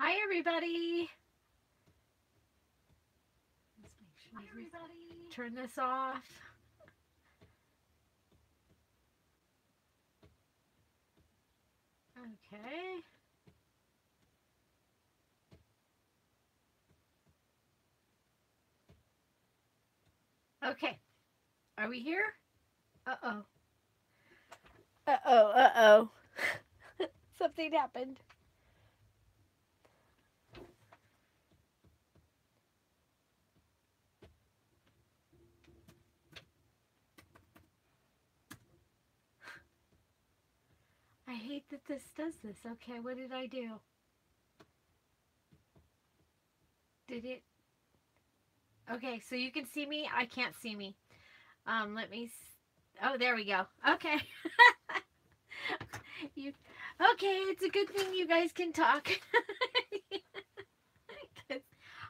Hi, everybody. Let's make sure. Hi, everybody. Turn this off. Okay. Okay. Are we here? Uh-oh. Uh-oh. Uh-oh. Something happened. I hate that this does this. Okay, what did I do? Did it? Okay, so you can see me. I can't see me. Let me. Oh, there we go. Okay. you. Okay, it's a good thing you guys can talk.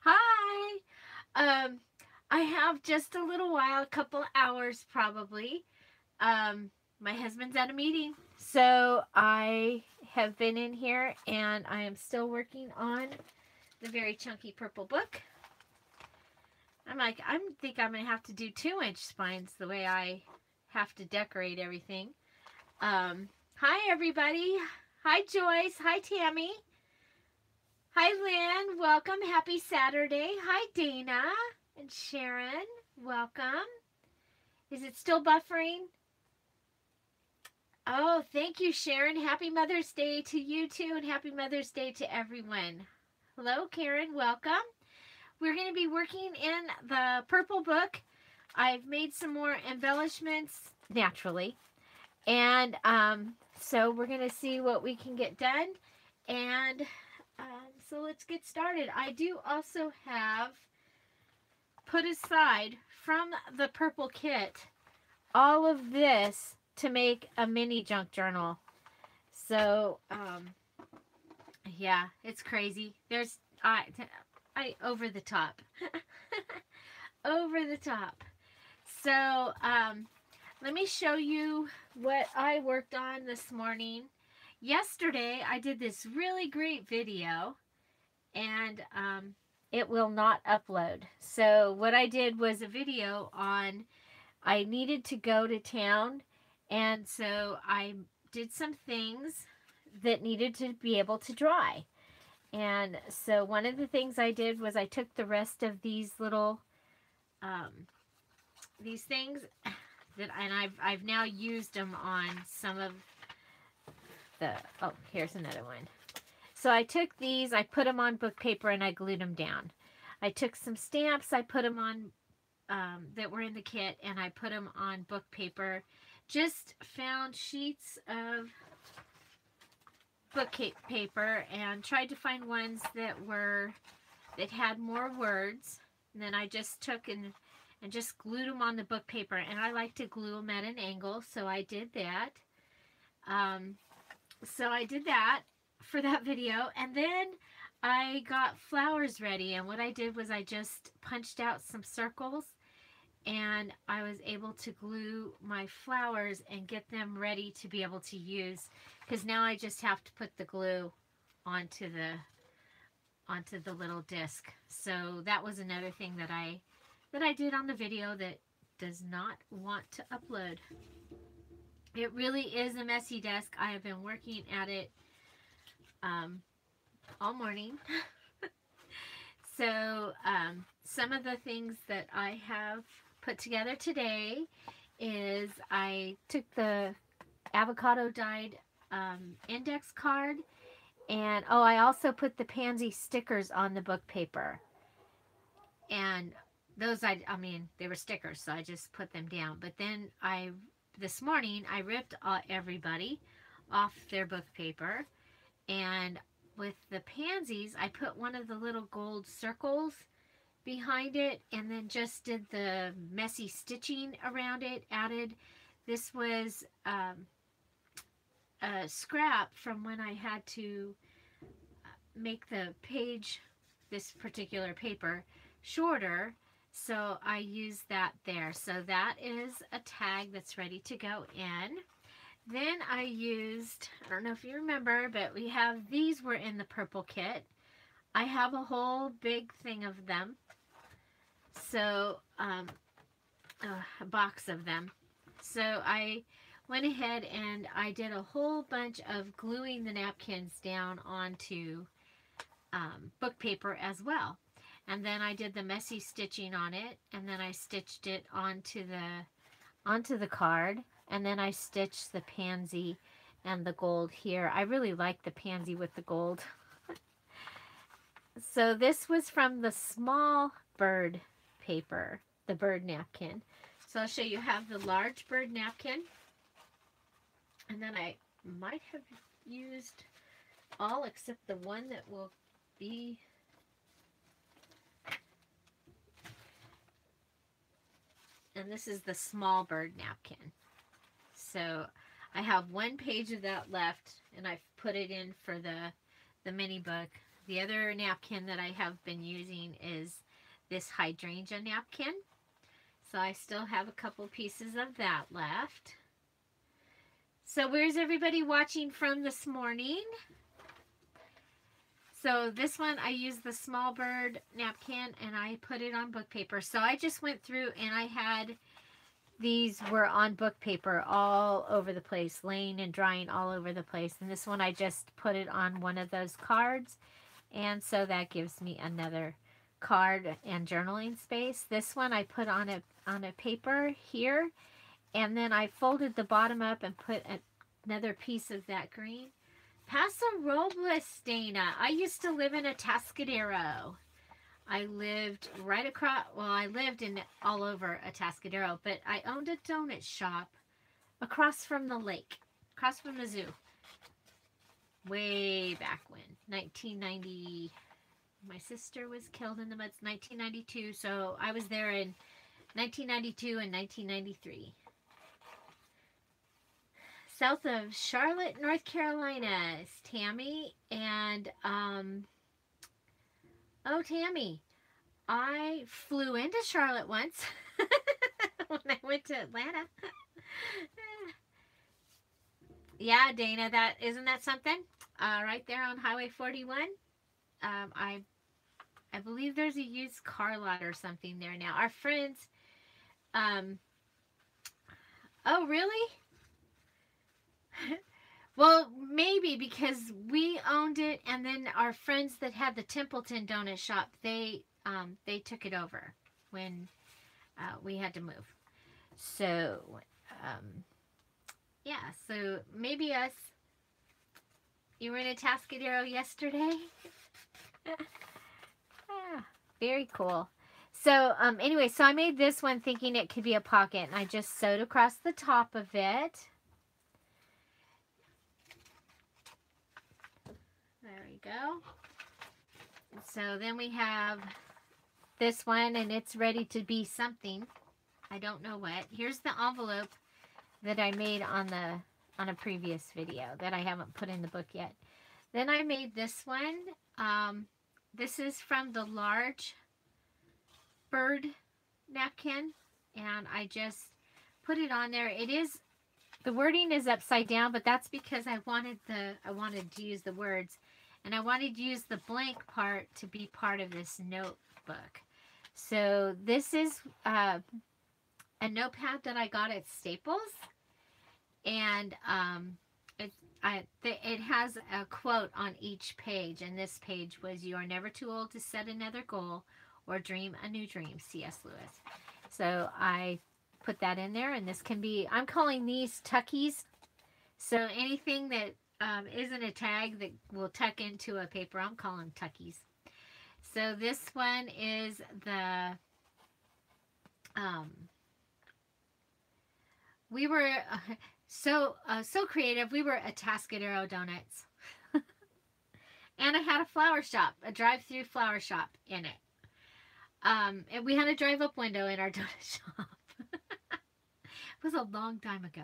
Hi. I have just a little while, a couple hours probably. My husband's at a meeting, so I have been in here and I am still working on the very chunky purple book. I think I'm gonna have to do 2-inch spines the way I have to decorate everything. Hi everybody. Hi Joyce. Hi Tammy. Hi Lynn. Welcome. Happy Saturday. Hi Dana and Sharon. Welcome. Is it still buffering? Oh, thank you, Sharon. Happy Mother's Day to you too, and happy Mother's Day to everyone. Hello, Karen. Welcome. We're going to be working in the purple book. I've made some more embellishments naturally. And so we're going to see what we can get done. And so let's get started. I do also have put aside from the purple kit all of this to make a mini junk journal. So, yeah, it's crazy. There's, I over the top. Over the top. So, let me show you what I worked on this morning. Yesterday, I did this really great video, and it will not upload. So, what I did was a video on I needed to go to town, and so I did some things that needed to be able to dry. And so one of the things I did was I took the rest of these little these things that, and I've now used them on some of the, oh, here's another one. So I took these, I put them on book paper, and I glued them down. I took some stamps, I put them on that were in the kit, and I put them on book paper. Just found sheets of book paper and tried to find ones that had more words. And then I just took and just glued them on the book paper. And I like to glue them at an angle, so I did that. So I did that for that video, and then I got flowers ready. And what I did was I just punched out some circles, and I was able to glue my flowers and get them ready to be able to use, because now I just have to put the glue onto the little disc. So that was another thing that I did on the video that does not want to upload. It really is a messy desk. I have been working at it all morning. So some of the things that I have put together today is I took the avocado dyed index card, and oh, I also put the pansy stickers on the book paper. And those, I mean, they were stickers, so I just put them down. But then this morning, I ripped everybody off their book paper, and with the pansies, I put one of the little gold circles behind it, and then just did the messy stitching around it. This was a scrap from when I had to make the page, this particular paper, shorter, so I used that there. So that is a tag that's ready to go in. Then I used, I don't know if you remember, but these were in the purple kit. I have a whole big thing of them. So, a box of them. So I went ahead and I did a whole bunch of gluing the napkins down onto book paper as well. And then I did the messy stitching on it, and then I stitched it onto the card, and then I stitched the pansy and the gold here. I really like the pansy with the gold. So this was from the small bird paper, the bird napkin. So I'll show you. Have the large bird napkin, and then I might have used all except the one that will be, and this is the small bird napkin. So I have one page of that left, and I've put it in for the mini book. The other napkin that I have been using is this hydrangea napkin. So I still have a couple pieces of that left. So where's everybody watching from this morning? So this one, I used the small bird napkin and I put it on book paper. So I just went through and I had, these were on book paper all over the place, laying and drying all over the place. And this one, I just put it on one of those cards. And so that gives me another card and journaling space. This one I put on a paper here. And then I folded the bottom up and put another piece of that green. Paso Robles, Dana. I used to live in Atascadero. I lived right across, well, I lived in all over Atascadero, but I owned a donut shop across from the lake, across from the zoo. Way back when, 1990, my sister was killed in the mud, 1992, so I was there in 1992 and 1993. South of Charlotte, North Carolina is Tammy. And, oh, Tammy, I flew into Charlotte once when I went to Atlanta. Yeah, Dana, isn't that something? Right there on Highway 41. I believe there's a used car lot or something there now. Our friends, oh, really? Well, maybe because we owned it, and then our friends that had the Templeton donut shop, they took it over when we had to move. So, yeah, so maybe us. You were in Atascadero yesterday? Very cool. So, anyway, so I made this one thinking it could be a pocket, and I just sewed across the top of it. There we go. So then we have this one, and it's ready to be something. I don't know what. Here's the envelope that I made on a previous video that I haven't put in the book yet. Then I made this one. This is from the large bird napkin, and I just put it on there. It is, the wording is upside down, but that's because I wanted to use the words, and I wanted to use the blank part to be part of this notebook. So this is a notepad that I got at Staples, and it has a quote on each page, and this page was, "You are never too old to set another goal or dream a new dream," C.S. Lewis. So I put that in there, and this can be, I'm calling these tuckies. So anything that isn't a tag that will tuck into a paper, I'm calling tuckies. So this one is the, we were so creative. We were Atascadero Donuts. And I had a flower shop, a drive-through flower shop in it. And we had a drive-up window in our donut shop. It was a long time ago.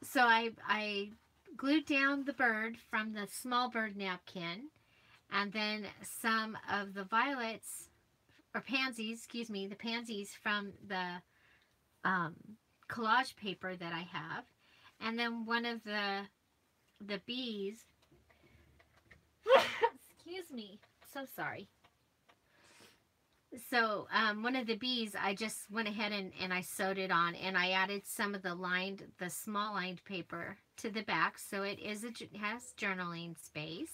So I glued down the bird from the small bird napkin, and then some of the violets, or pansies, excuse me, the pansies from the collage paper that I have, and then one of the bees, Excuse me. So sorry. So one of the bees, I just went ahead and I sewed it on, and I added some of the small lined paper to the back, so it has journaling space.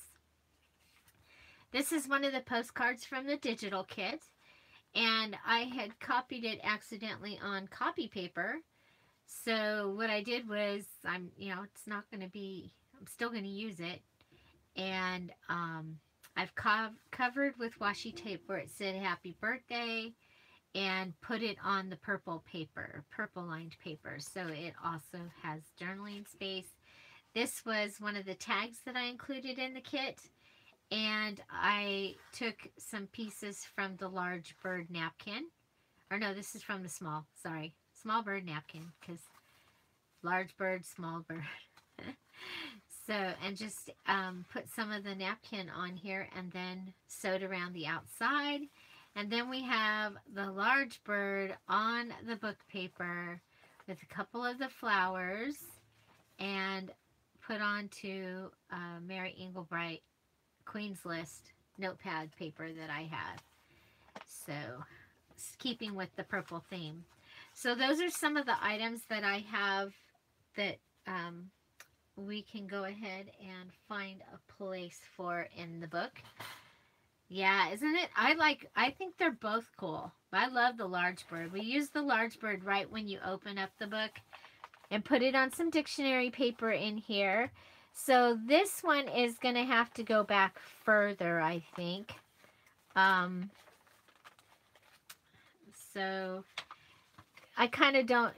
This is one of the postcards from the digital kit, and I had copied it accidentally on copy paper. So what I did was, it's not going to be, I'm still going to use it, and I've covered with washi tape where it said happy birthday, and put it on the purple lined paper, so it also has journaling space. This was one of the tags that I included in the kit, and I took some pieces from the large bird napkin, or no, this is from the small bird napkin, because large bird, small bird. So, and just put some of the napkin on here, and then sewed around the outside. And then we have the large bird on the book paper with a couple of the flowers, and put onto Mary Englebright Queen's List notepad paper that I have. So, keeping with the purple theme. So those are some of the items that I have that we can go ahead and find a place for in the book. Yeah, isn't it? I think they're both cool. I love the large bird. We use the large bird right when you open up the book, and put it on some dictionary paper in here. So this one is going to have to go back further, I think. So I kind of don't,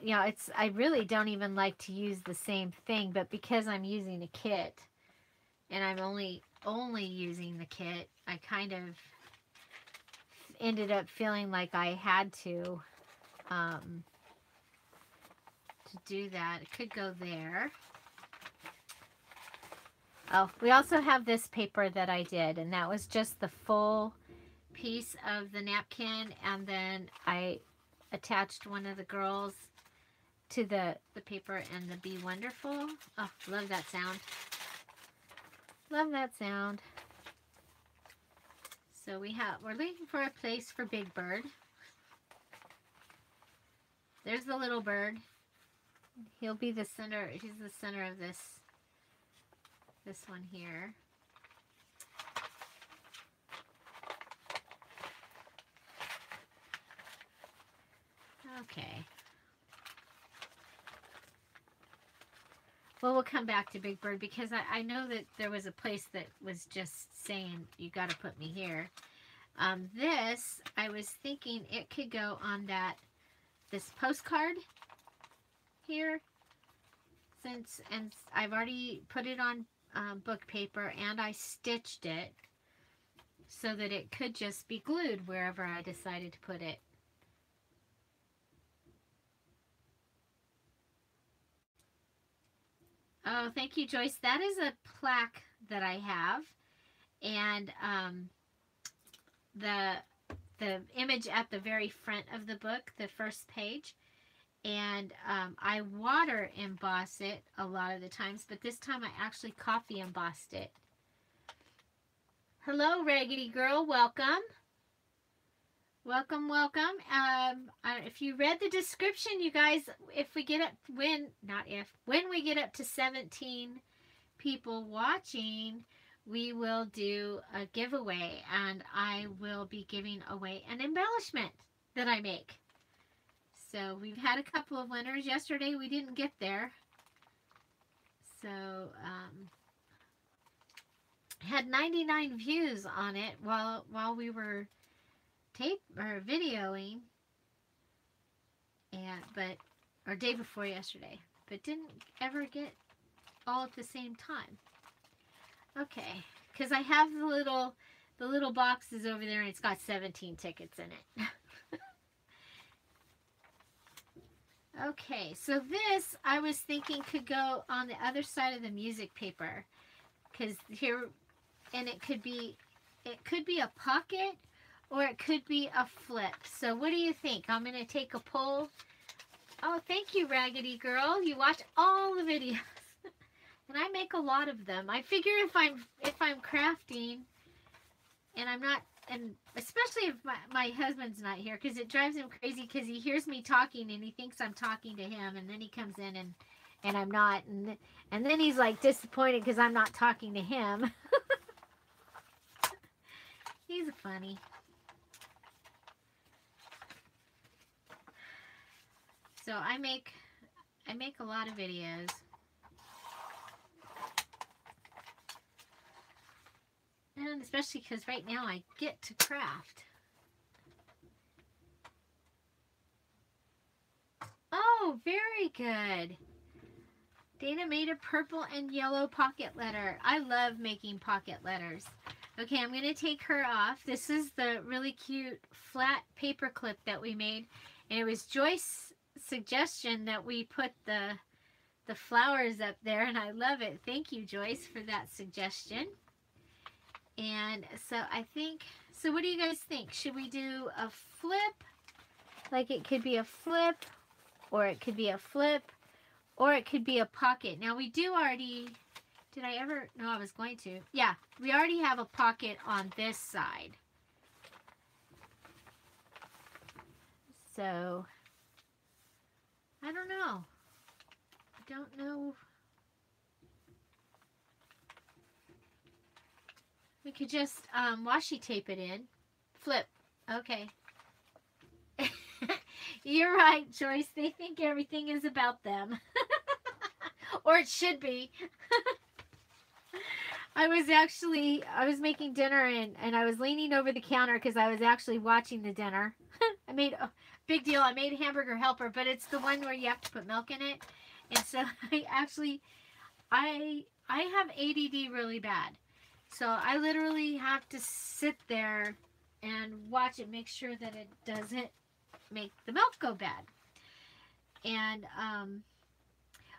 I really don't even like to use the same thing, but because I'm using a kit, and I'm only using the kit, I kind of ended up feeling like I had to do that. It could go there. Oh, we also have this paper that I did, and that was just the full piece of the napkin, and then I attached one of the girls to the paper and the Be Wonderful. Oh, love that sound. Love that sound. So we're looking for a place for Big Bird. There's the little bird. He'll be the center. He's the center of this one here. Okay. Well, we'll come back to Big Bird, because I know that there was a place that was just saying, you got to put me here. This, I was thinking it could go on this postcard here, and I've already put it on book paper, and I stitched it so that it could just be glued wherever I decided to put it. Oh, thank you, Joyce. That is a plaque that I have, and the image at the very front of the book, the first page, and I water emboss it a lot of the times, but this time I actually copy embossed it. Hello, Raggedy Girl. Welcome. Welcome, welcome. If you read the description, you guys, when we get up to 17 people watching, we will do a giveaway, and I will be giving away an embellishment that I make. So we've had a couple of winners. Yesterday we didn't get there. So had 99 views on it while we were videoing, or day before yesterday, but didn't ever get all at the same time. Okay, because I have the little boxes over there, and it's got 17 tickets in it. Okay, so this I was thinking could go on the other side of the music paper, because here, and it could be a pocket, or it could be a flip. So what do you think? I'm going to take a poll. Oh, thank you, Raggedy Girl. You watch all the videos. And I make a lot of them. I figure if I'm crafting, And I'm not, and especially if my husband's not here, because it drives him crazy, because he hears me talking and he thinks I'm talking to him, and then he comes in and I'm not, and then he's like disappointed because I'm not talking to him. He's funny. So I make a lot of videos. And especially because right now I get to craft. Oh, very good. Dana made a purple and yellow pocket letter. I love making pocket letters. Okay, I'm going to take her off. This is the really cute flat paper clip that we made. And it was Joyce's suggestion that we put the flowers up there. And I love it. Thank you, Joyce, for that suggestion. And so I think, so what do you guys think? Should we do a flip? Like it could be a flip, or it could be a flip, or it could be a pocket. Now we do already, did I ever, no, I was going to. Yeah, we already have a pocket on this side. So, I don't know. I don't know. We could just washi tape it in. Flip. Okay. You're right, Joyce. They think everything is about them. Or it should be. I was making dinner and I was leaning over the counter because I was actually watching the dinner. I made a big deal. I made a hamburger helper, but it's the one where you have to put milk in it. And so I have ADD really bad. So I literally have to sit there and watch it, make sure that it doesn't make the milk go bad. And,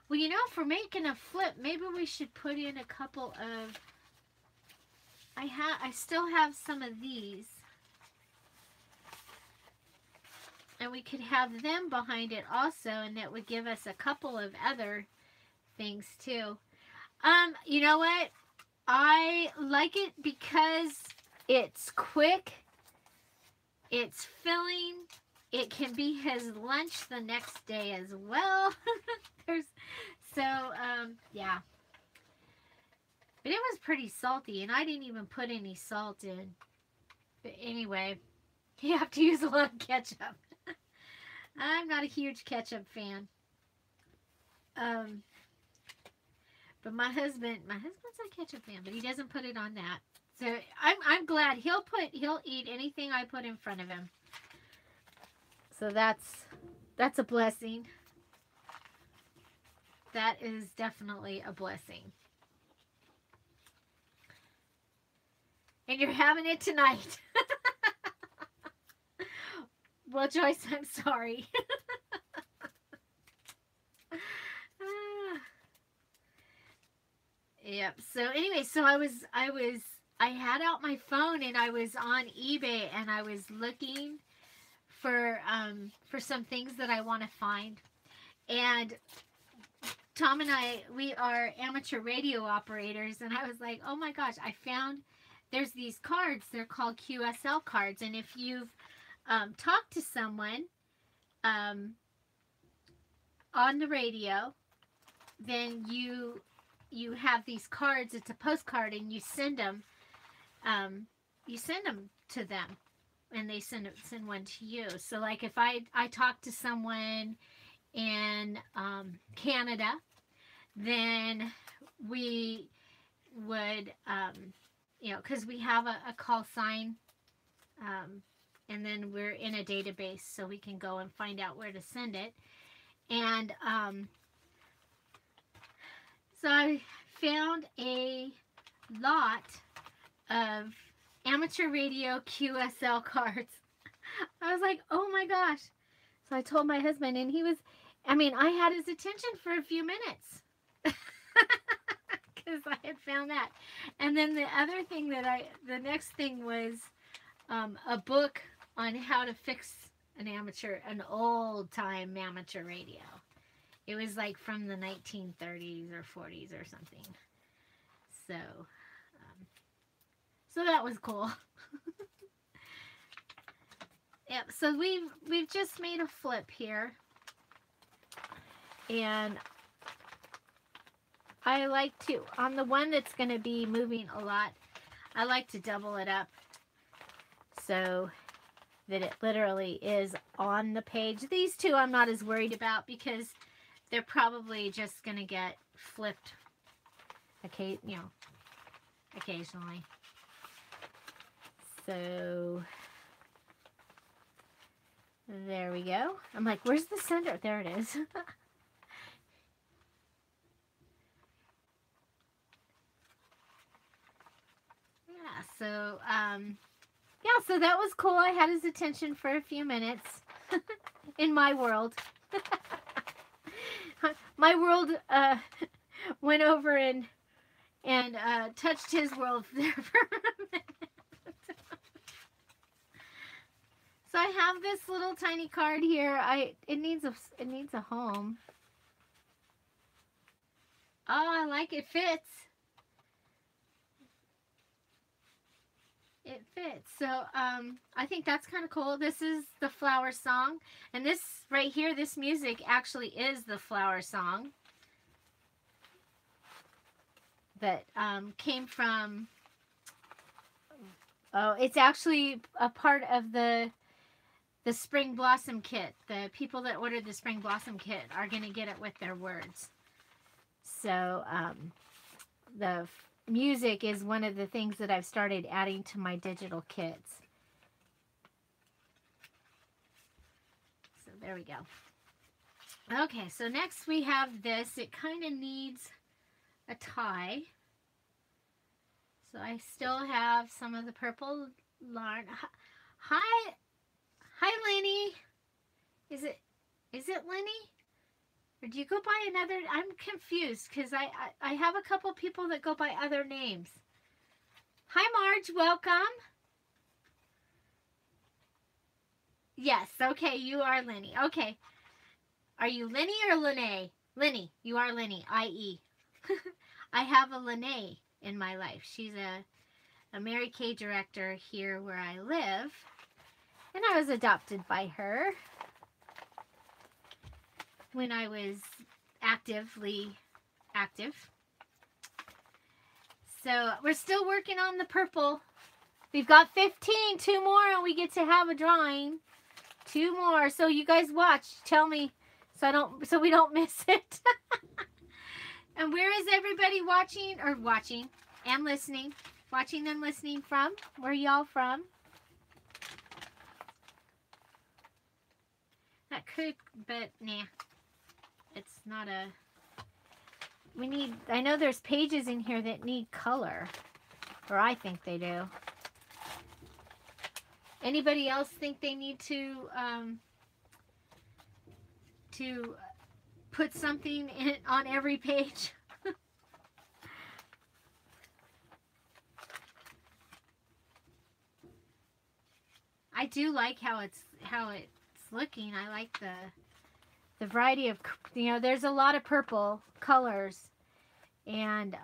well, you know, if we're making a flip, maybe we should put in a couple of, I still have some of these. And we could have them behind it also, and that would give us a couple of other things too. You know what? I like it because it's quick, it's filling, it can be his lunch the next day as well. Yeah. But it was pretty salty, and I didn't even put any salt in. But anyway, you have to use a lot of ketchup. I'm not a huge ketchup fan. But my husband's a ketchup fan, but he doesn't put it on that. So I'm glad he'll eat anything I put in front of him. So that's a blessing. That is definitely a blessing. And you're having it tonight. Well, Joyce, I'm sorry. Yep. So anyway, so I had out my phone and I was on eBay and I was looking for some things that I want to find. And Tom and I, we are amateur radio operators, and I was like, oh my gosh, I found there's these cards. They're called QSL cards, and if you've talked to someone on the radio, then you have these cards. It's a postcard, and you send them to them, and they send one to you. So like if I talk to someone in Canada, then we would you know, because we have a call sign, and then we're in a database, so we can go and find out where to send it. And so I found a lot of amateur radio QSL cards. I was like, oh my gosh. So I told my husband, and he was, I mean, I had his attention for a few minutes. Because I had found that. And then the other thing the next thing was a book on how to fix an old time amateur radio. It was like from the 1930s or 40s or something. So that was cool. Yep, so we've just made a flip here. And I like to, on the one that's going to be moving a lot, I like to double it up so that it literally is on the page. These two I'm not as worried about because they're probably just going to get flipped, occasionally. So there we go. I'm like, where's the center? There it is. Yeah, so so that was cool. I had his attention for a few minutes in my world. My world went over and touched his world there for a minute. So I have this little tiny card here. It needs a home. Oh, I like it. Fits. It fits. So I think that's kind of cool. This is the flower song, and this right here, this music actually is the flower song that came from. Oh, it's actually a part of the Spring Blossom Kit. The people that ordered the Spring Blossom Kit are going to get it with their words. So the music is one of the things that I've started adding to my digital kits. So there we go. Okay, so next we have this. It kind of needs a tie. So I still have some of the purple yarn. Hi, Lenny. Is it Lenny? Or do you go by another? I'm confused because I have a couple people that go by other names. Hi, Marge. Welcome. Yes. Okay. You are Lenny. Okay. Are you Lenny or Lene? Lenny. You are Lenny. I-E. I have a Lene in my life. She's a Mary Kay director here where I live. And I was adopted by her when I was actively active. So we're still working on the purple. We've got 15, 2 more, and we get to have a drawing. 2 more. So you guys watch. Tell me so we don't miss it. And where is everybody watching and listening? Watching and listening from? Where are y'all from? That could, but nah. It's not a... I know there's pages in here that need color. Or I think they do. Anybody else think they need to put something on every page? I do like how it's looking. I like the variety of, there's a lot of purple colors, and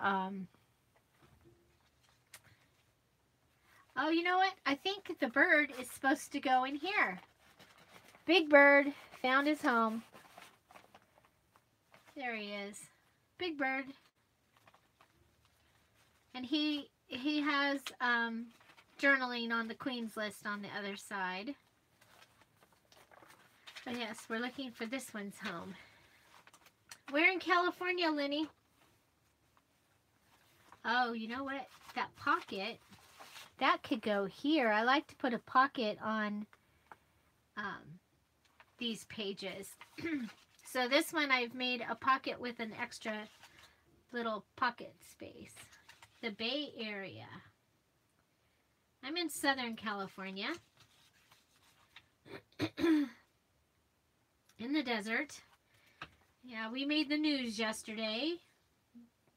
oh, you know what? I think the bird is supposed to go in here. Big Bird found his home. There he is. Big Bird. And he has journaling on the Queen's list on the other side. But yes, we're looking for this one's home. Where in California, Lenny? Oh, you know what? That pocket, that could go here. I like to put a pocket on these pages. So this one I've made a pocket with an extra little pocket space. The Bay Area. I'm in Southern California. In the desert. Yeah, we made the news yesterday.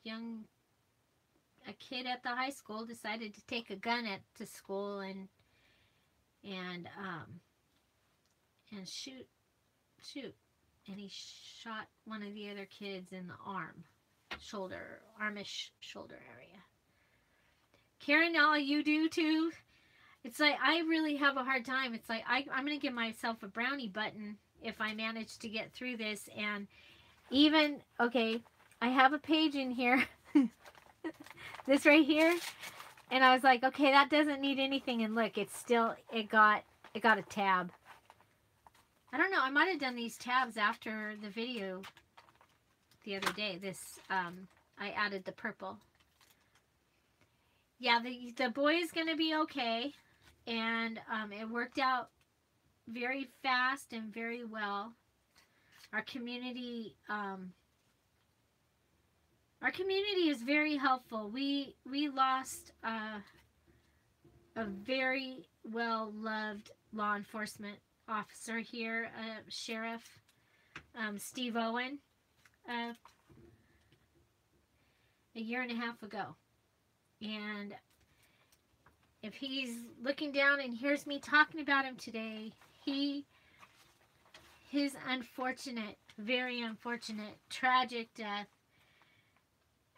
A kid at the high school decided to take a gun to school and shoot. And he shot one of the other kids in the armish shoulder area. Karen, all you do too. It's like I really have a hard time. It's like I'm going to give myself a brownie button if I manage to get through this. And even, okay, I have a page in here. This right here. And I was like, okay, that doesn't need anything. And look, it's still, it got a tab. I don't know. I might have done these tabs after the video the other day. This, I added the purple. Yeah, the boy is going to be okay. And it worked out very fast and very well. Our community is very helpful. We lost a very well-loved law enforcement officer here, Sheriff Steve Owen, a year and a half ago. And if he's looking down and hears me talking about him today, his unfortunate, very unfortunate, tragic death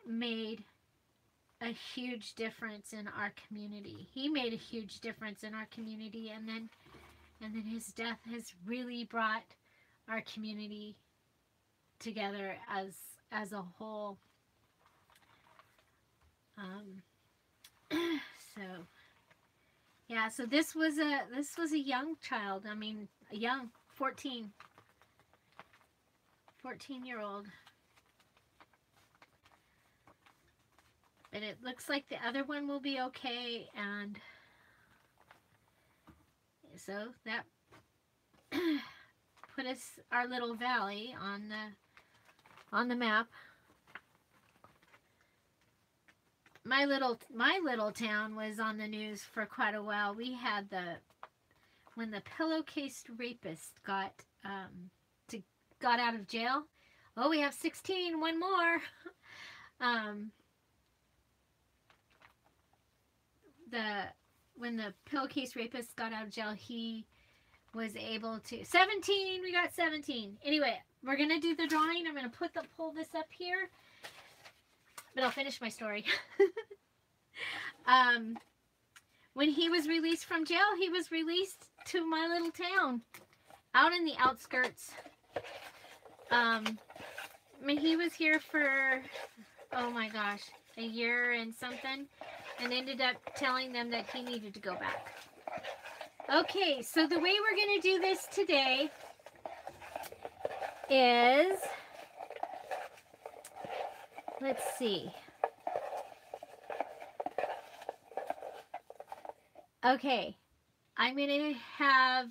made a huge difference in our community. He made a huge difference in our community, and then his death has really brought our community together as a whole. So yeah, so this was a young child. I mean, a young 14-year-old. But it looks like the other one will be okay, and so that put us, our little valley, on the map. My little town was on the news for quite a while. We had when the pillowcase rapist got out of jail. Oh, we have 16, one more. When the pillowcase rapist got out of jail, he was able to 17. We got 17. Anyway, we're gonna do the drawing. I'm gonna pull this up here, but I'll finish my story. When he was released from jail, he was released to my little town, out in the outskirts. I mean, he was here for, oh my gosh, a year and something, and ended up telling them that he needed to go back. Okay, so the way we're going to do this today is, let's see. Okay, I'm going to have,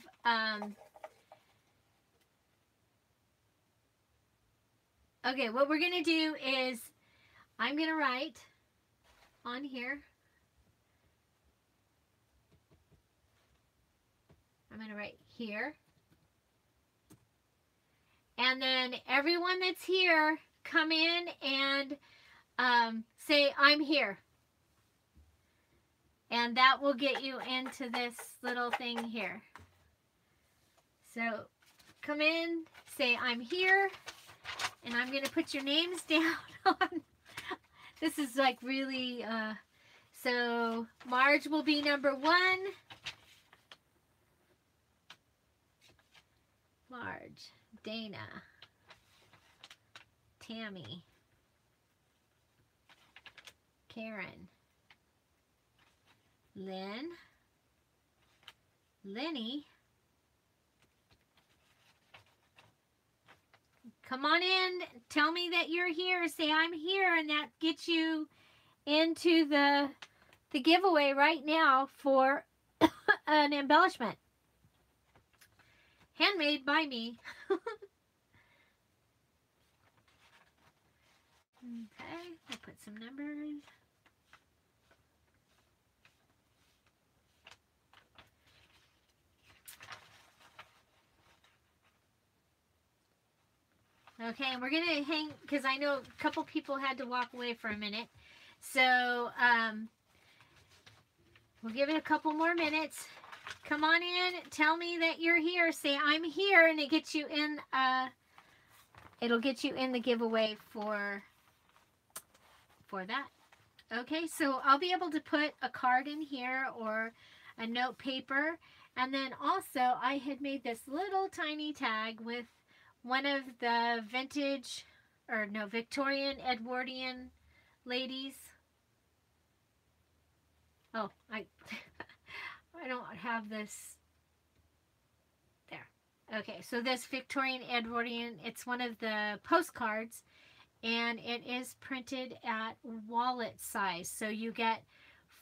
okay, what we're going to do is, I'm going to write on here. I'm going to write here. And then everyone that's here, come in and say, I'm here. And that will get you into this little thing here. So come in, say, I'm here. And I'm going to put your names down on. This is like really, so Marge will be number 1. Marge, Dana, Tammy, Karen, Lynn, Lenny. Come on in, tell me that you're here, say I'm here, and that gets you into the giveaway right now for an embellishment. Handmade by me. Okay, I'll put some numbers. Okay, and we're going to hang, because I know a couple people had to walk away for a minute. So, we'll give it a couple more minutes. Come on in, tell me that you're here, say I'm here, and it gets you in, it'll get you in the giveaway for that. Okay, so I'll be able to put a card in here or a note paper. And then also I had made this little tiny tag with one of the vintage, or no, Victorian Edwardian ladies. Oh, I don't have this. There. Okay, so this Victorian Edwardian, it's one of the postcards, and it is printed at wallet size. So you get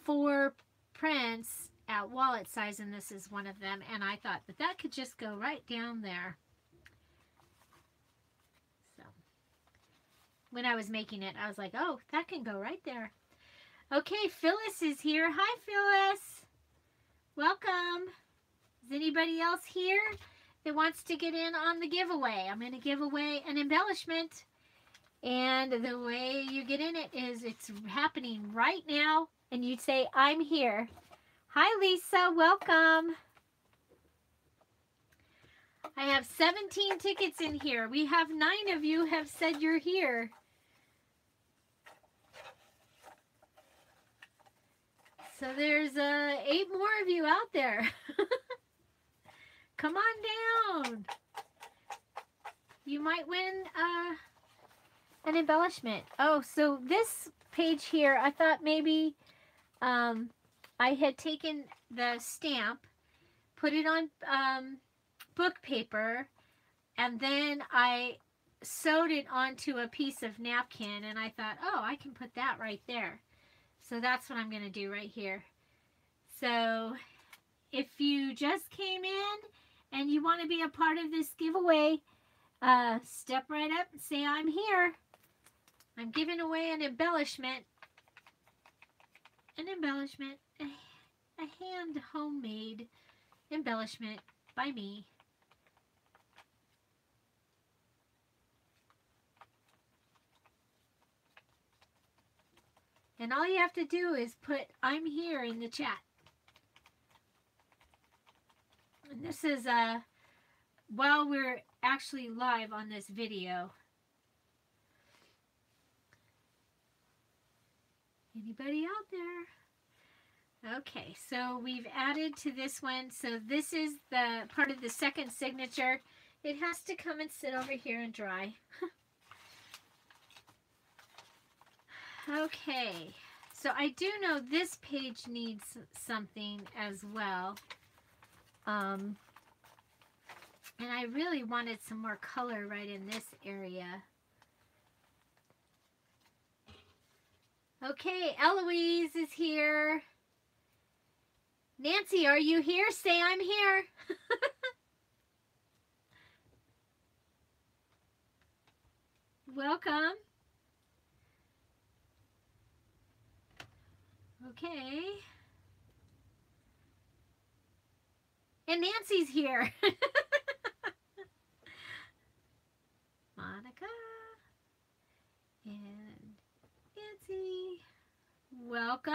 4 prints at wallet size, and this is one of them. And I thought that that could just go right down there. So when I was making it, I was like, oh, that can go right there. Okay, Phyllis is here. Hi, Phyllis. Welcome. Is anybody else here that wants to get in on the giveaway? I'm going to give away an embellishment. And the way you get in it is it's happening right now. And you say, I'm here. Hi, Lisa. Welcome. I have 17 tickets in here. We have 9 of you have said you're here. So there's 8 more of you out there. Come on down. You might win an embellishment. Oh, so this page here, I thought maybe I had taken the stamp, put it on book paper, and then I sewed it onto a piece of napkin, and I thought, oh, I can put that right there. So that's what I'm going to do right here. So if you just came in and you want to be a part of this giveaway, step right up and say, I'm here. I'm giving away an embellishment. An embellishment. A hand homemade embellishment by me. And all you have to do is put I'm here in the chat. And this is while we're actually live on this video. Anybody out there? Okay, so we've added to this one. So this is the part of the second signature. It has to come and sit over here and dry. Okay, so I do know this page needs something as well. And I really wanted some more color right in this area. Okay, Eloise is here. Nancy, are you here? Say I'm here. Welcome. Okay. And Nancy's here. Monica and Nancy. Welcome.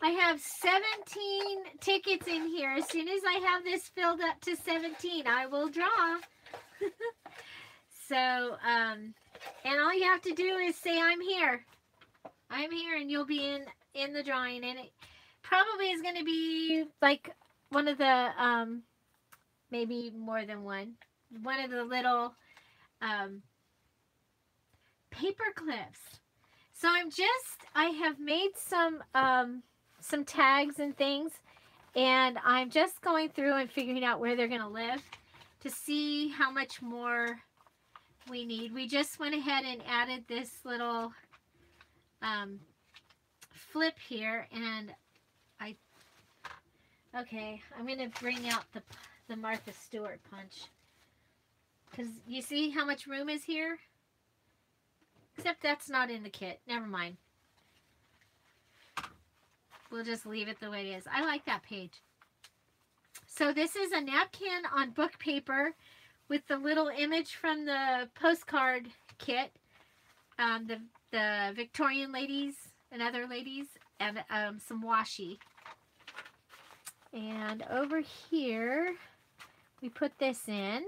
I have 17 tickets in here. As soon as I have this filled up to 17, I will draw. So, and all you have to do is say, I'm here. I'm here, and you'll be in the drawing. And it probably is going to be like one of the, maybe more than one of the little paper clips. So I have made some tags and things, and I'm just going through and figuring out where they're going to live to see how much more we need. We just went ahead and added this little flip here, and okay, I'm going to bring out the Martha Stewart punch, because you see how much room is here? Except that's not in the kit. Never mind. We'll just leave it the way it is. I like that page. So this is a napkin on book paper with the little image from the postcard kit. The Victorian ladies and other ladies, and some washi. And over here, we put this in.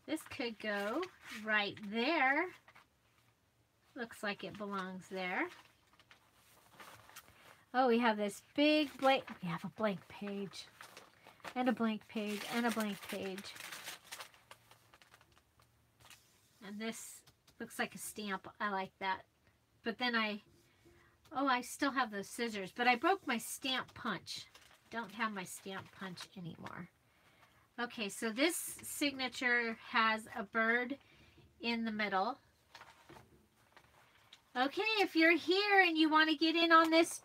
This could go right there. Looks like it belongs there. Oh, we have this big blank. We have a blank page. And a blank page. And a blank page. And this looks like a stamp. I like that. But then I still have those scissors. But I broke my stamp punch. Don't have my stamp punch anymore. Okay, so this signature has a bird in the middle. Okay, if you're here and you want to get in on this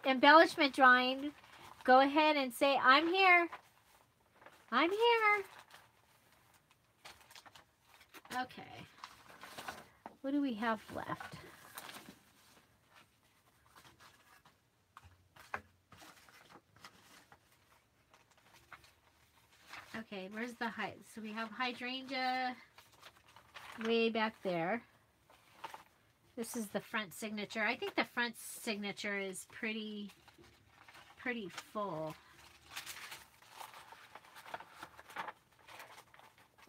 embellishment drawing, go ahead and say, I'm here. I'm here. Okay. What do we have left? Okay, where's the height? So we have hydrangea way back there. This is the front signature. I think the front signature is pretty full.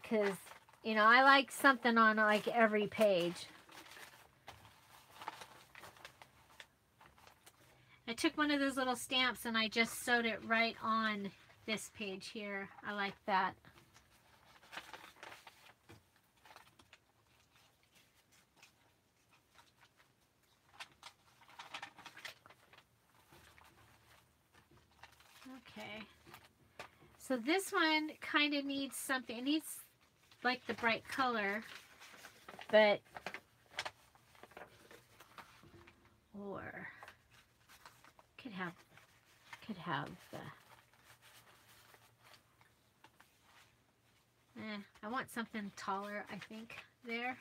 Because, you know, I like something on like every page. I took one of those little stamps and I just sewed it right on this page here. I like that. Okay. So this one kind of needs something. It needs like the bright color, but or could have the I want something taller, I think, there.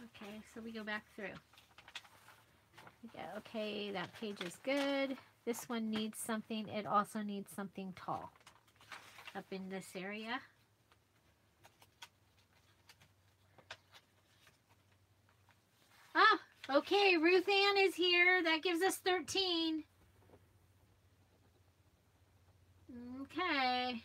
Okay, so we go back through. Yeah, okay, that page is good. This one needs something. It also needs something tall up in this area. Ah, okay, Ruth Ann is here. That gives us 13. Okay.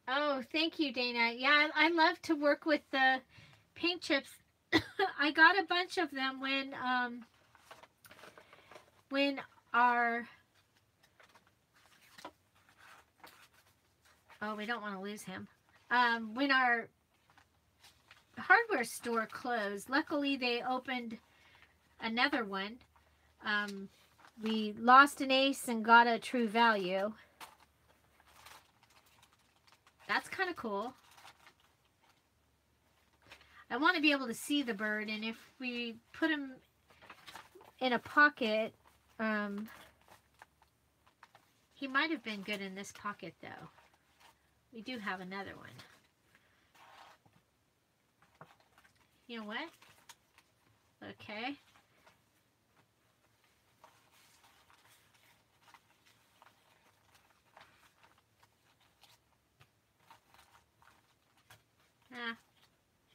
Oh, thank you, Dana. Yeah, I love to work with the paint chips. I got a bunch of them when our we don't want to lose him. When our hardware store closed, luckily they opened another one. We lost an ace and got a true value. That's kind of cool. I want to be able to see the bird, and if we put him in a pocket, he might have been good in this pocket though. We do have another one. You know what? Okay.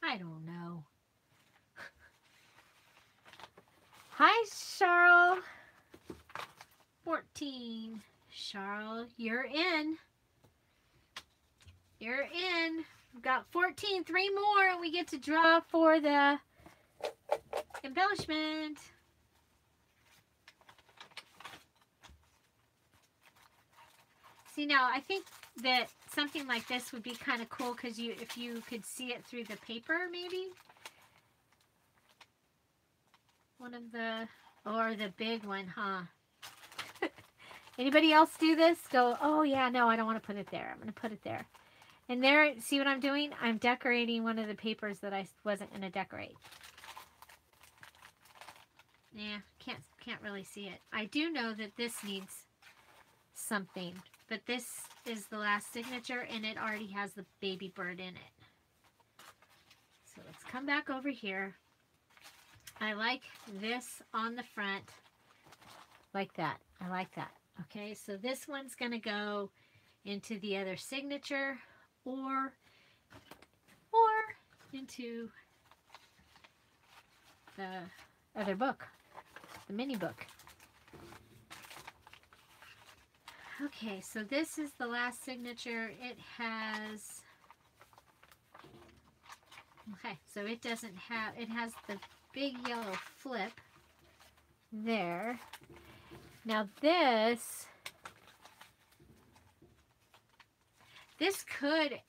I don't know. Hi, Charles. 14. Charles, you're in. You're in. We've got 14. 3 more, and we get to draw for the embellishment. See, now I think that something like this would be kind of cool because if you could see it through the paper, maybe. One of the, or the big one, huh? Anybody else do this? Go, oh yeah, no, I don't want to put it there. I'm going to put it there. And there, see what I'm doing? I'm decorating one of the papers that I wasn't going to decorate. Yeah, can't really see it. I do know that this needs something, but this is the last signature and it already has the baby bird in it. So let's come back over here. I like this on the front like that. I like that. Okay, so this one's going to go into the other signature or into the other book. the mini book. Okay, so this is the last signature. It has, okay, so it doesn't have, it has the big yellow flip there. Now this could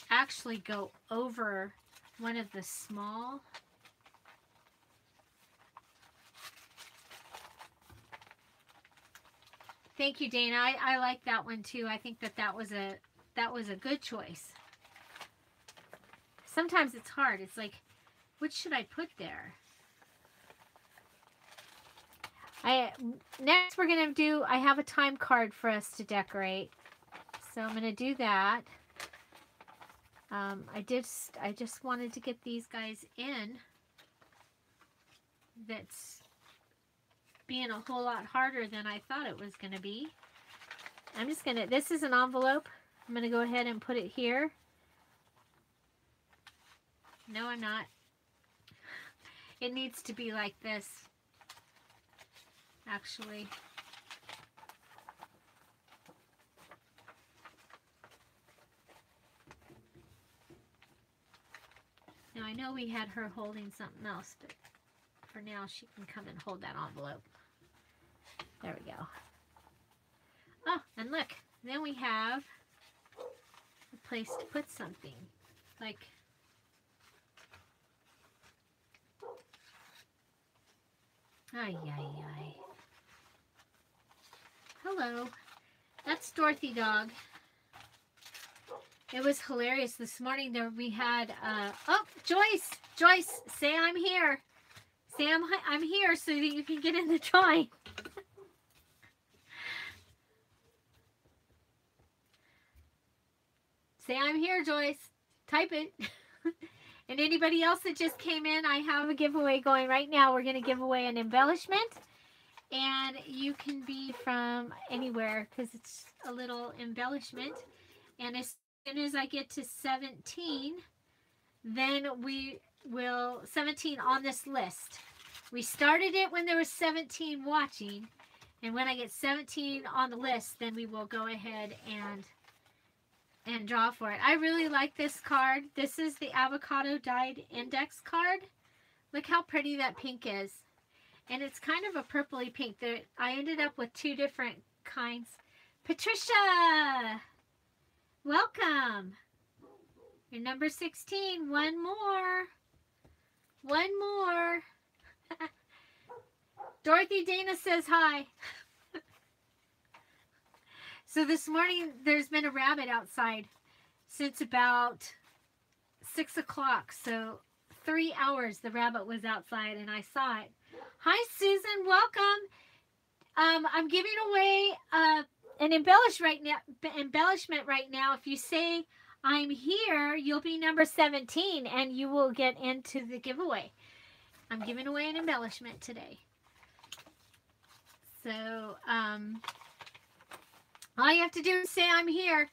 actually go over one of the small. Thank you, Dana. I like that one too. I think that was a good choice. Sometimes it's hard. It's like, what should I put there? Next we're gonna do, I have a time card for us to decorate. So I'm gonna do that. I just wanted to get these guys in. That's being a whole lot harder than I thought it was gonna be. I'm just gonna, this is an envelope. I'm gonna go ahead and put it here. No, I'm not. It needs to be like this, actually. Now, I know we had her holding something else, but for now, she can come and hold that envelope. There we go. Oh, and look, then we have a place to put something. Like, ay, ay, ay. Hello. That's Dorothy Dog. It was hilarious. This morning there we had, oh, Joyce, say I'm here. Say I'm here so that you can get in the drawing. Say I'm here, Joyce. Type it. And anybody else that just came in, I have a giveaway going right now. We're going to give away an embellishment. And you can be from anywhere because it's a little embellishment. And as soon as I get to 17, then we will, 17 on this list. We started it when there was 17 watching. And when I get 17 on the list, then we will go ahead and draw for it. I really like this card. This is the avocado dyed index card. Look how pretty that pink is. And it's kind of a purpley pink. I ended up with two different kinds. Patricia! Welcome! You're number 16. One more. One more. Dorothy Dana says hi. So this morning, there's been a rabbit outside since about 6 o'clock. So 3 hours the rabbit was outside and I saw it. Hi, Susan. Welcome. I'm giving away an embellishment right now. If you say I'm here, you'll be number 17 and you will get into the giveaway. I'm giving away an embellishment today. So, all you have to do is say I'm here.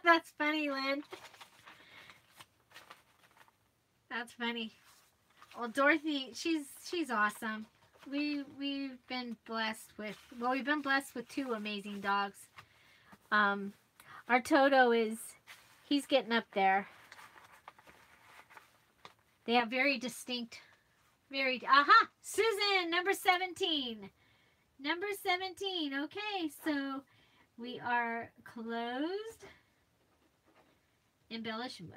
That's funny, Lynn. That's funny. Well, Dorothy, she's awesome. We've been blessed with, well, we've been blessed with two amazing dogs. Our Toto he's getting up there. They have very distinct, aha! Susan, number 17. Number 17. Okay, so we are closed. Embellishment.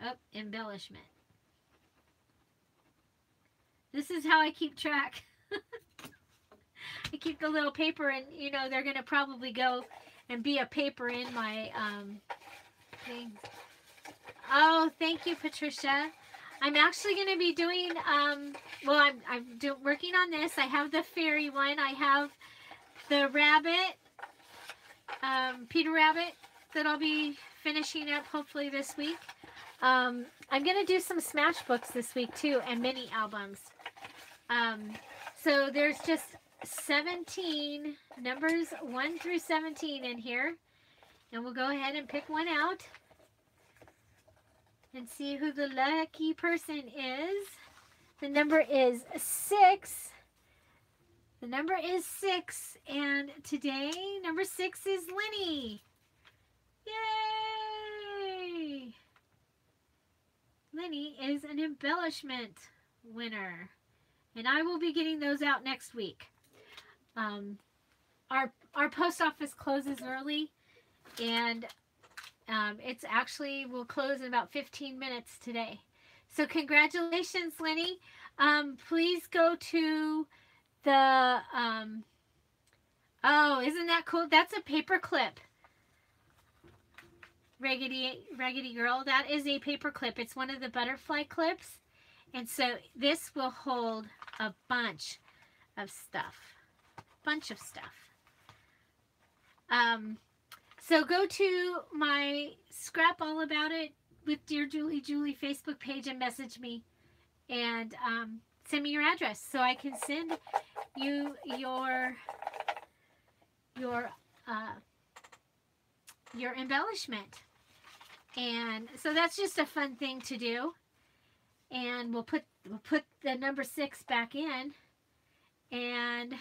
This is how I keep track. I keep the little paper, and you know they're gonna probably go and be a paper in my thing. Oh, thank you, Patricia. I'm actually going to be doing, well, I'm working on this. I have the fairy one. I have the rabbit, Peter Rabbit, that I'll be finishing up hopefully this week. I'm going to do some smash books this week too, and mini albums. So there's just 17, numbers 1 through 17 in here. And we'll go ahead and pick one out. and see who the lucky person is. The number is 6. The number is 6, and today, number 6 is Lenny. Yay! Lenny is an embellishment winner, and I will be getting those out next week. Our post office closes early, and it's actually will close in about 15 minutes today. So congratulations, Lenny. Please go to the oh, isn't that cool? That's a paper clip. Raggedy Girl, that is a paper clip. It's one of the butterfly clips, and so this will hold a bunch of stuff. So go to my Scrap All About It with Dear Julie Facebook page and message me, and send me your address so I can send you your embellishment. And so that's just a fun thing to do. And we'll put the number 6 back in, and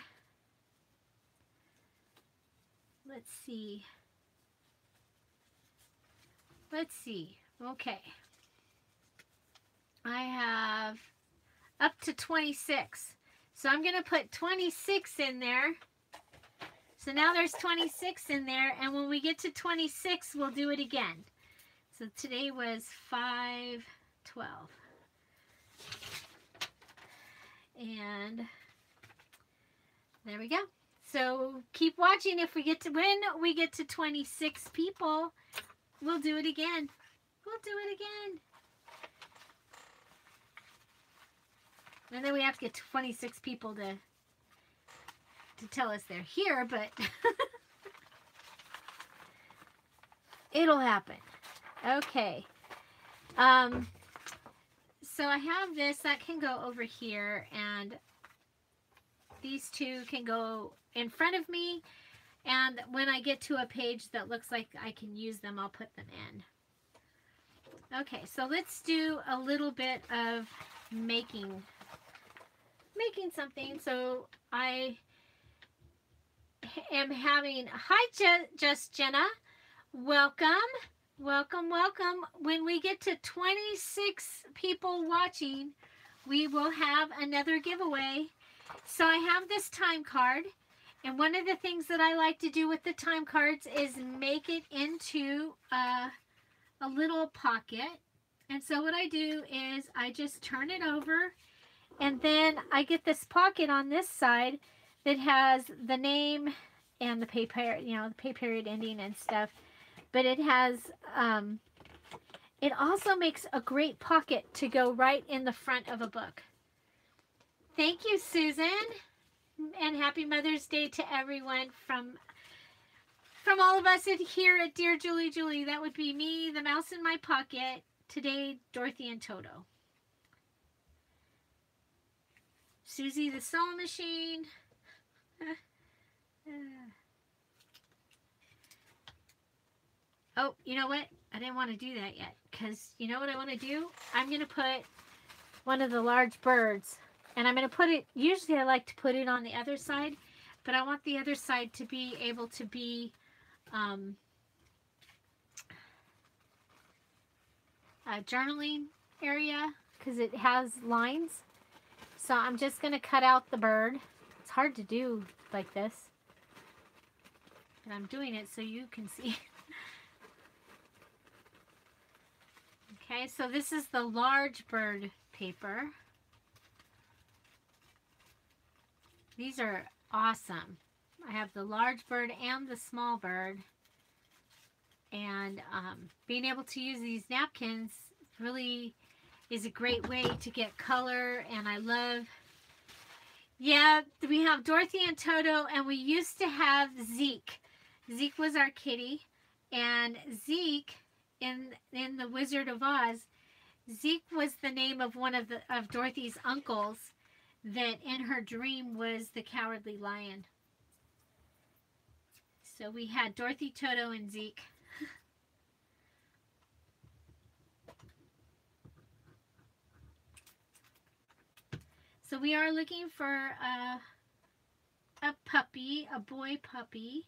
let's see. Okay. I have up to 26. So I'm going to put 26 in there. So now there's 26 in there, and when we get to 26, we'll do it again. So today was 5/12. And there we go. So keep watching. When we get to 26 people, we'll do it again. And then we have to get 26 people to tell us they're here, but it'll happen. Okay. So I have this that can go over here, and these two can go in front of me, and when I get to a page that looks like I can use them, I'll put them in. Okay, so let's do a little bit of making something. So I am having, hi Just Jenna, welcome. When we get to 26 people watching, we will have another giveaway. So I have this time card, and one of the things that I like to do with the time cards is make it into a little pocket. And so what I do is I just turn it over, and then I get this pocket on this side that has the name and the pay period, the pay period ending and stuff. But it has, it also makes a great pocket to go right in the front of a book. Thank you, Susan, and happy Mother's Day to everyone from all of us here at Dear Julie. That would be me, the mouse in my pocket, today, Dorothy and Toto. Susie the sewing machine. Oh, you know what? I didn't want to do that yet, because you know what I want to do? I'm going to put one of the large birds, and I'm going to put it, usually I like to put it on the other side, but I want the other side to be able to be a journaling area, because it has lines. So I'm just going to cut out the bird. It's hard to do like this, but I'm doing it so you can see. Okay, so this is the large bird paper. These are awesome. I have the large bird and the small bird. And being able to use these napkins really is a great way to get color. And I love, yeah, we have Dorothy and Toto, and we used to have Zeke. Zeke was our kitty. And Zeke, in the Wizard of Oz, Zeke was the name of one of Dorothy's uncles that in her dream was the Cowardly Lion. So we had Dorothy, Toto, and Zeke. So we are looking for a puppy, a boy puppy.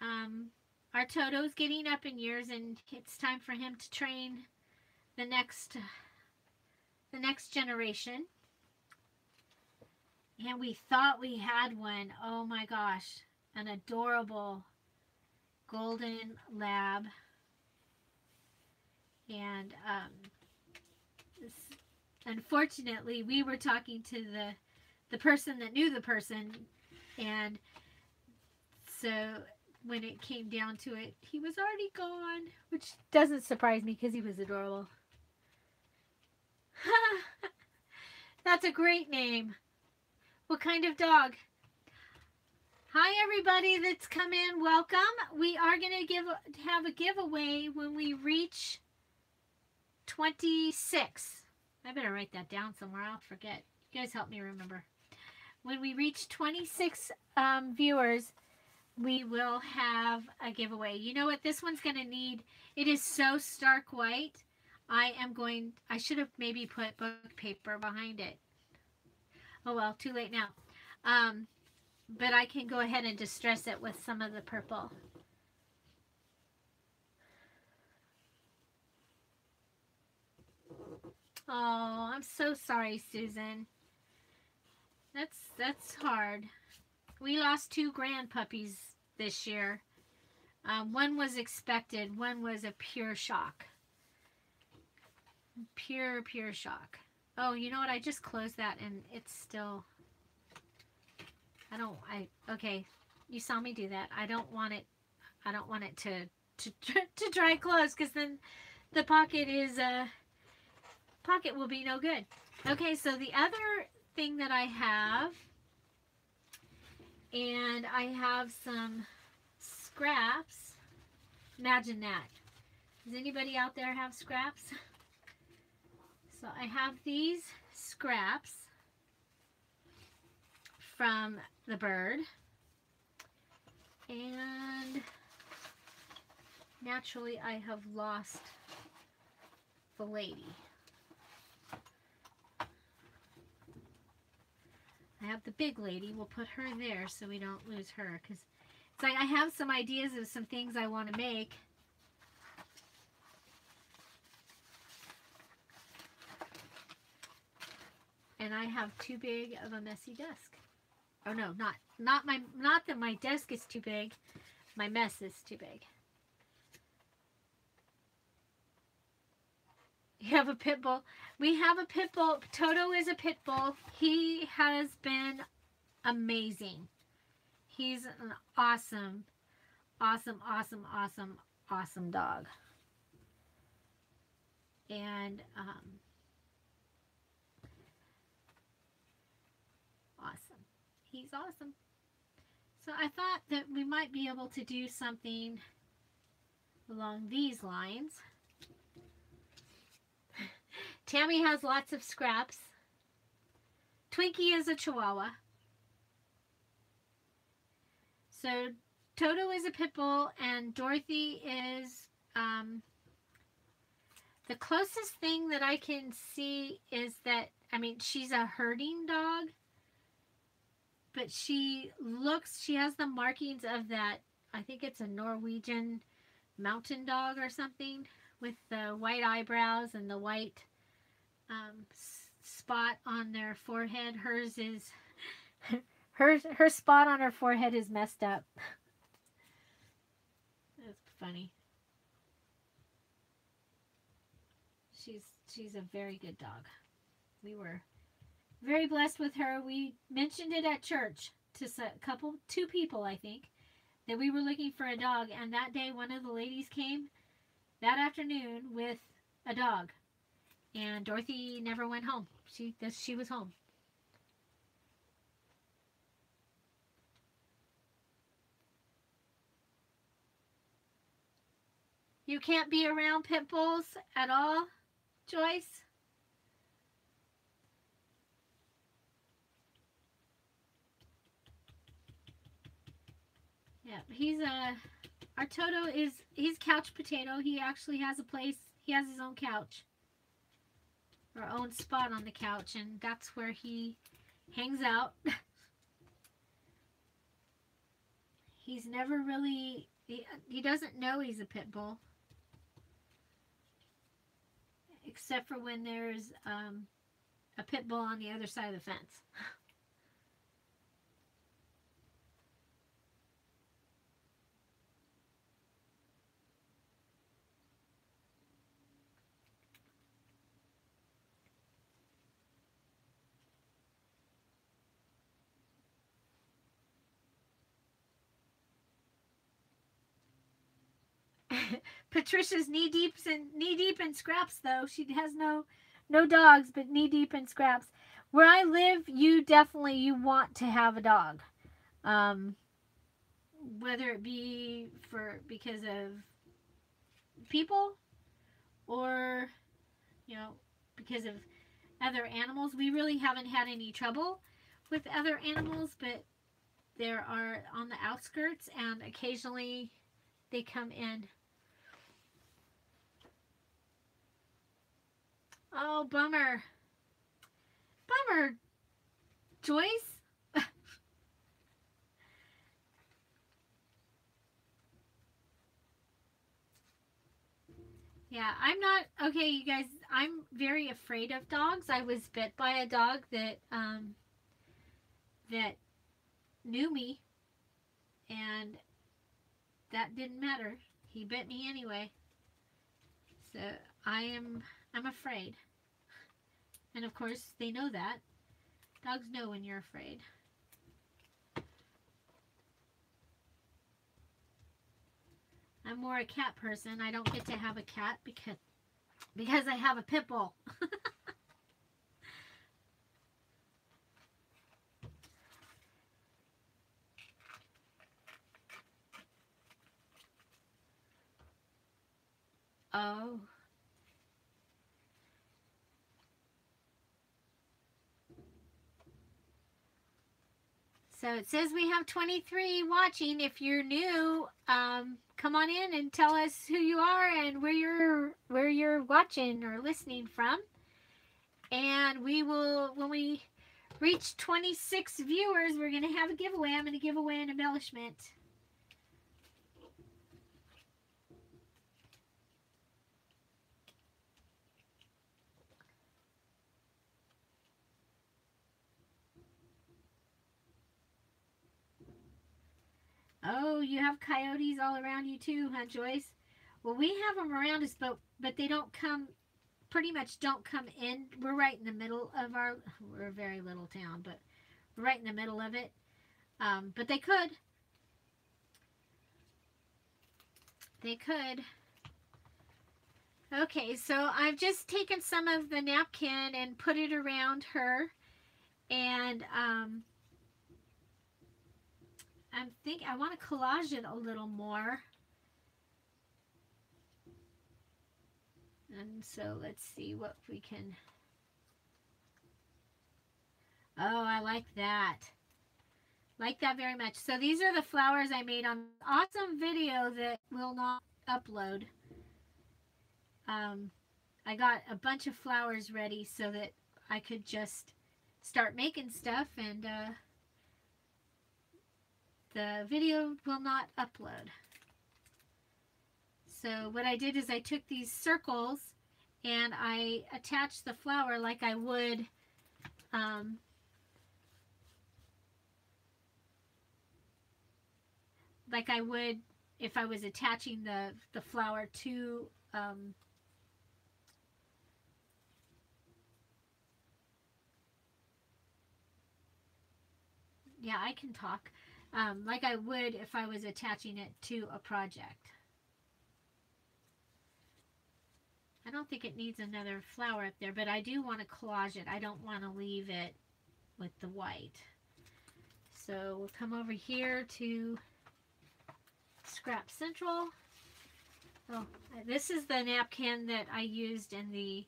Our Toto's getting up in years, and it's time for him to train the next generation. And we thought we had one. Oh my gosh, an adorable golden lab. And unfortunately, we were talking to the person that knew the person, and so when it came down to it, he was already gone, which doesn't surprise me because he was adorable. That's a great name. What kind of dog? Hi everybody that's come in, welcome. We are going to have a giveaway when we reach 26. I better write that down somewhere, I'll forget. You guys help me remember. When we reach 26 viewers, we will have a giveaway. You know what this one's going to need? It is so stark white. I should have maybe put book paper behind it. Oh well, too late now. But I can go ahead and distress it with some of the purple. Oh, I'm so sorry, Susan. That's hard. We lost 2 grand puppies this year. One was expected. One was a pure shock. Pure shock. Oh, you know what? I just closed that and it's still... okay. You saw me do that. I don't want it to dry close, because then the pocket will be no good. Okay, so the other thing that I have, and I have some scraps. Imagine that. Does anybody out there have scraps? So I have these scraps from the bird, and naturally I have lost the lady. I have the big lady. We'll put her there so we don't lose her, because it's like I have some ideas of some things I want to make. And I have too big of a messy desk. Oh no, not that my desk is too big. My mess is too big. You have a pit bull. We have a pit bull. Toto is a pit bull. He has been amazing. He's an awesome dog. And awesome. He's awesome. So I thought that we might be able to do something along these lines. Tammy has lots of scraps. Twinkie is a Chihuahua. So Toto is a pit bull, and Dorothy is the closest thing that I can see is that, I mean, she's a herding dog, but she has the markings of that, I think it's a Norwegian mountain dog or something, with the white eyebrows and the white spot on their forehead. Hers is her spot on her forehead is messed up. That's funny. She's a very good dog. We were very blessed with her. We mentioned it at church to two people, I think, that we were looking for a dog, and that day one of the ladies came that afternoon with a dog, and Dorothy never went home. She was home. You can't be around pit bulls at all, Joyce? Yeah, our Toto he's couch potato. He actually has a place. He has his own couch. our own spot on the couch, and that's where he hangs out. He's never really, he doesn't know he's a pit bull, except for when there's a pit bull on the other side of the fence. Patricia's knee deep in scraps though. She has no dogs, but knee deep in scraps. Where I live, you want to have a dog. Um, Whether it be because of people, or because of other animals. We really haven't had any trouble with other animals, but there are on the outskirts, and occasionally they come in. Oh, bummer. Bummer, Joyce. Yeah, I'm not okay, you guys. I'm very afraid of dogs. I was bit by a dog that knew me, and that didn't matter. He bit me anyway. So I'm afraid. And of course, they know that. Dogs know when you're afraid. I'm more a cat person. I don't get to have a cat because I have a pit bull. Oh. So it says we have 23 watching. If you're new, come on in and tell us who you are and where you're watching or listening from. And we will, when we reach 26 viewers, we're going to have a giveaway. I'm going to give away an embellishment. Oh, you have coyotes all around you too, huh, Joyce? Well, we have them around us, but they don't come, pretty much don't come in. We're right in the middle of we're a very little town, but we're right in the middle of it. But they could. They could. Okay, so I've just taken some of the napkin and put it around her, and I want to collage it a little more. And so let's see what we can. Oh, I like that. Like that very much. So these are the flowers I made on an awesome video that will not upload. I got a bunch of flowers ready so that I could just start making stuff, and the video will not upload. So what I did is I took these circles and I attached the flower like I would if I was attaching the flower to yeah, I can talk. Like I would if I was attaching it to a project. I don't think it needs another flower up there, but I do want to collage it. I don't want to leave it with the white. So we'll come over here to Scrap Central. Oh, this is the napkin that I used in the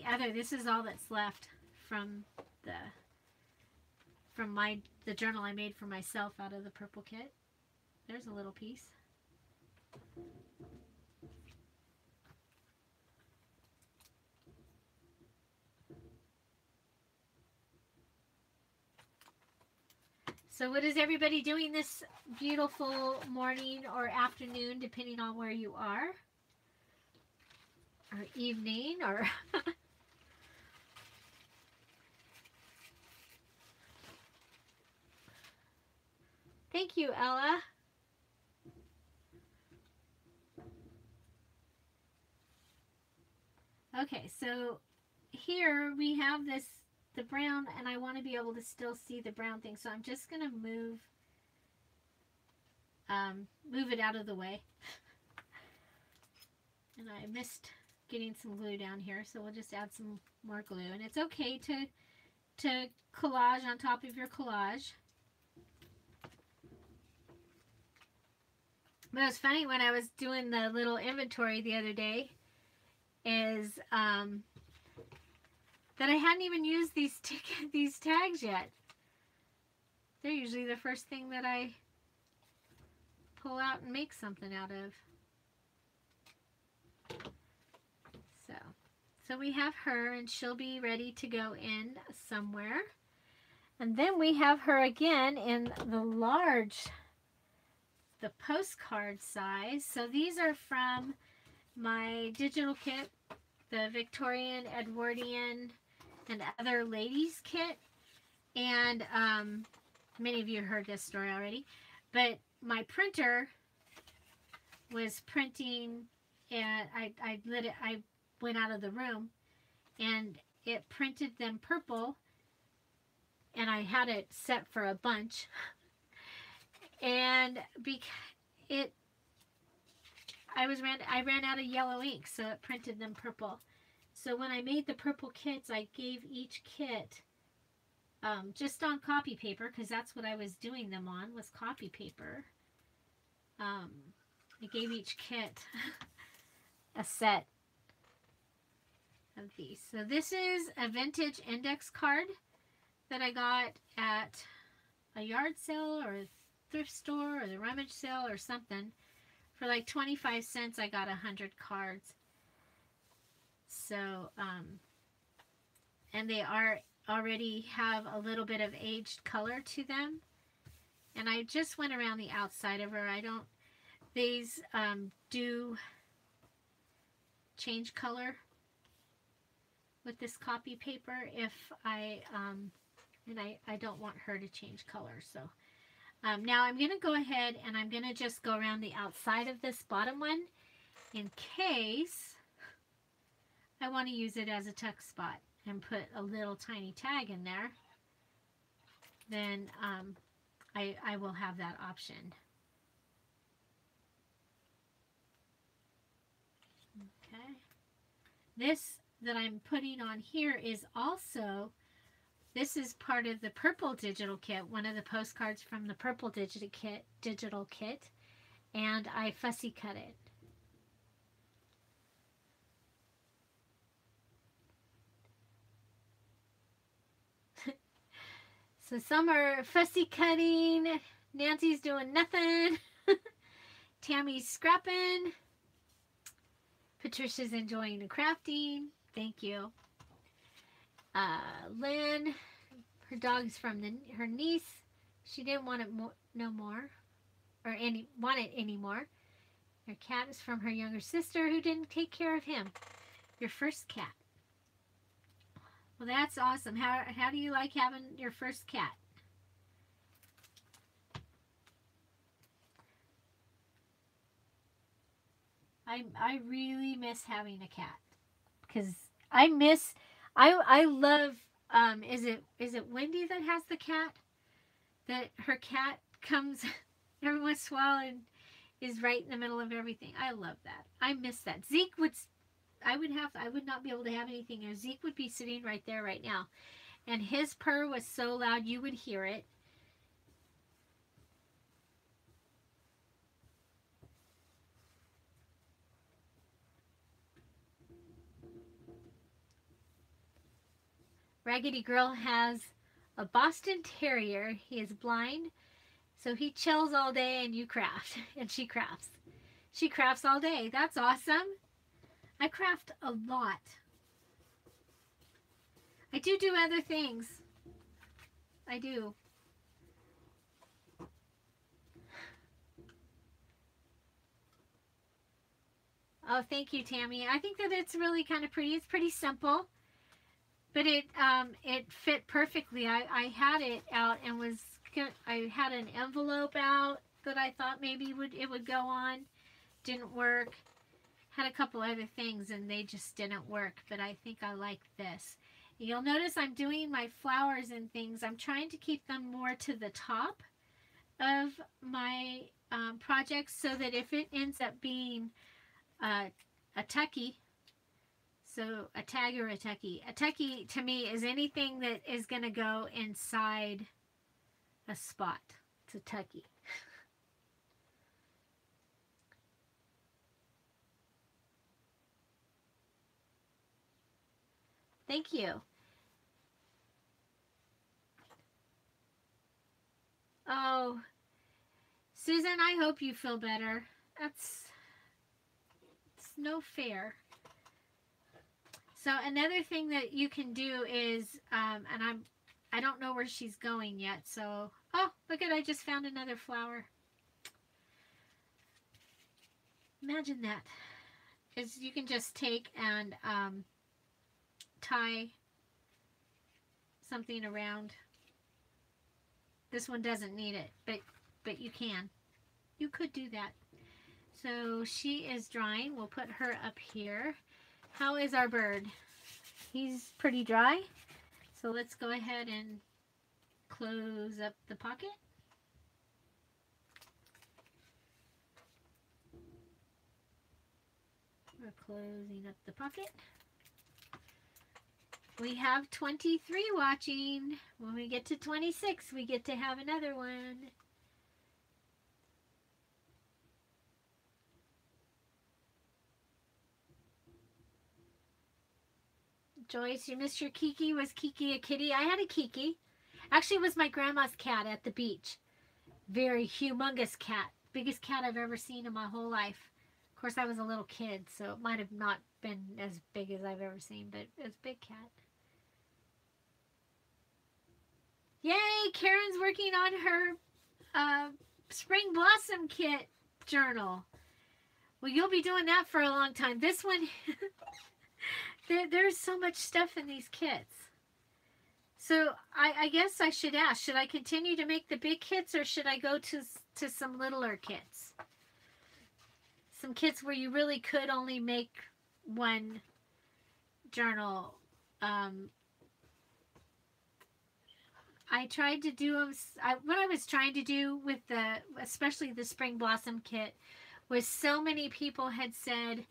other. This is all that's left from the journal I made for myself out of the purple kit. There's a little piece. So what is everybody doing this beautiful morning or afternoon, depending on where you are? Or evening, or... Thank you, Ella. Okay, so here we have this, the brown, and I want to be able to still see the brown thing, so I'm just going to move it out of the way. And I missed getting some glue down here, so we'll just add some more glue. And it's okay to collage on top of your collage. But it was funny when I was doing the little inventory the other day, is that I hadn't even used these tags yet. They're usually the first thing that I pull out and make something out of. So we have her, and she'll be ready to go in somewhere. And then we have her again in the large, the postcard size. So these are from my digital kit, the Victorian, Edwardian, and other ladies kit. And many of you heard this story already, but my printer was printing, and I went out of the room, and it printed them purple, and I had it set for a bunch, and I ran out of yellow ink, so it printed them purple. So when I made the purple kits, I gave each kit just on copy paper, because that's what I was doing them on, was copy paper. I gave each kit a set of these. So this is a vintage index card that I got at a yard sale or a thrift store or the rummage sale or something. For like 25 cents, I got 100 cards. So, and they already have a little bit of aged color to them. And I just went around the outside of her. These do change color with this copy paper if I don't want her to change color. So now I'm going to go ahead and I'm going to just go around the outside of this bottom one in case I want to use it as a tuck spot and put a little tiny tag in there. Then I will have that option. Okay. This that I'm putting on here is also, this is part of the purple digital kit, one of the postcards from the purple digital kit, and I fussy cut it. So some are fussy cutting, Nancy's doing nothing, Tammy's scrapping, Patricia's enjoying the crafting. Thank you. Lynn, her dog's from her niece. She didn't want it no more, or want it anymore. Her cat is from her younger sister who didn't take care of him. Your first cat. Well, that's awesome. How do you like having your first cat? I really miss having a cat, because I love, is it Wendy that has the cat? That her cat comes every once in a while and is right in the middle of everything. I love that. I miss that. Zeke I would not be able to have anything there. Zeke would be sitting right there right now. And his purr was so loud you would hear it. Raggedy Girl has a Boston Terrier. He is blind, so he chills all day and you craft. And she crafts. She crafts all day. That's awesome. I craft a lot. I do other things. I do. Oh, thank you, Tammy. I think that it's really kind of pretty. It's pretty simple, but it fit perfectly. I had it out and I had an envelope out that I thought maybe it would go on. Didn't work. Had a couple other things and they just didn't work, but I think I like this. You'll notice I'm doing my flowers and things. I'm trying to keep them more to the top of my project so that if it ends up being a tucky, so a tag or a tucky to me is anything that is going to go inside a spot. It's a tucky. Thank you. Oh, Susan, I hope you feel better. It's no fair. So another thing that you can do is, and I don't know where she's going yet. So, oh, look at, I just found another flower. Imagine that. Is you can just take and tie something around. This one doesn't need it, but you can. You could do that. So she is drying. We'll put her up here. How is our bird? He's pretty dry. So let's go ahead and close up the pocket. We're closing up the pocket. We have 23 watching. When we get to 26, we get to have another one. Joyce, you missed your Kiki. Was Kiki a kitty? I had a Kiki. Actually, it was my grandma's cat at the beach. Very humongous cat. Biggest cat I've ever seen in my whole life. Of course, I was a little kid, so it might have not been as big as I've ever seen, but it was a big cat. Yay! Karen's working on her Spring Blossom Kit journal. Well, you'll be doing that for a long time. This one... There's so much stuff in these kits. So I guess I should ask, should I continue to make the big kits or should I go to some littler kits? Some kits where you really could only make one journal. I tried to do them, what I was trying to do with especially the Spring Blossom Kit, was so many people had said,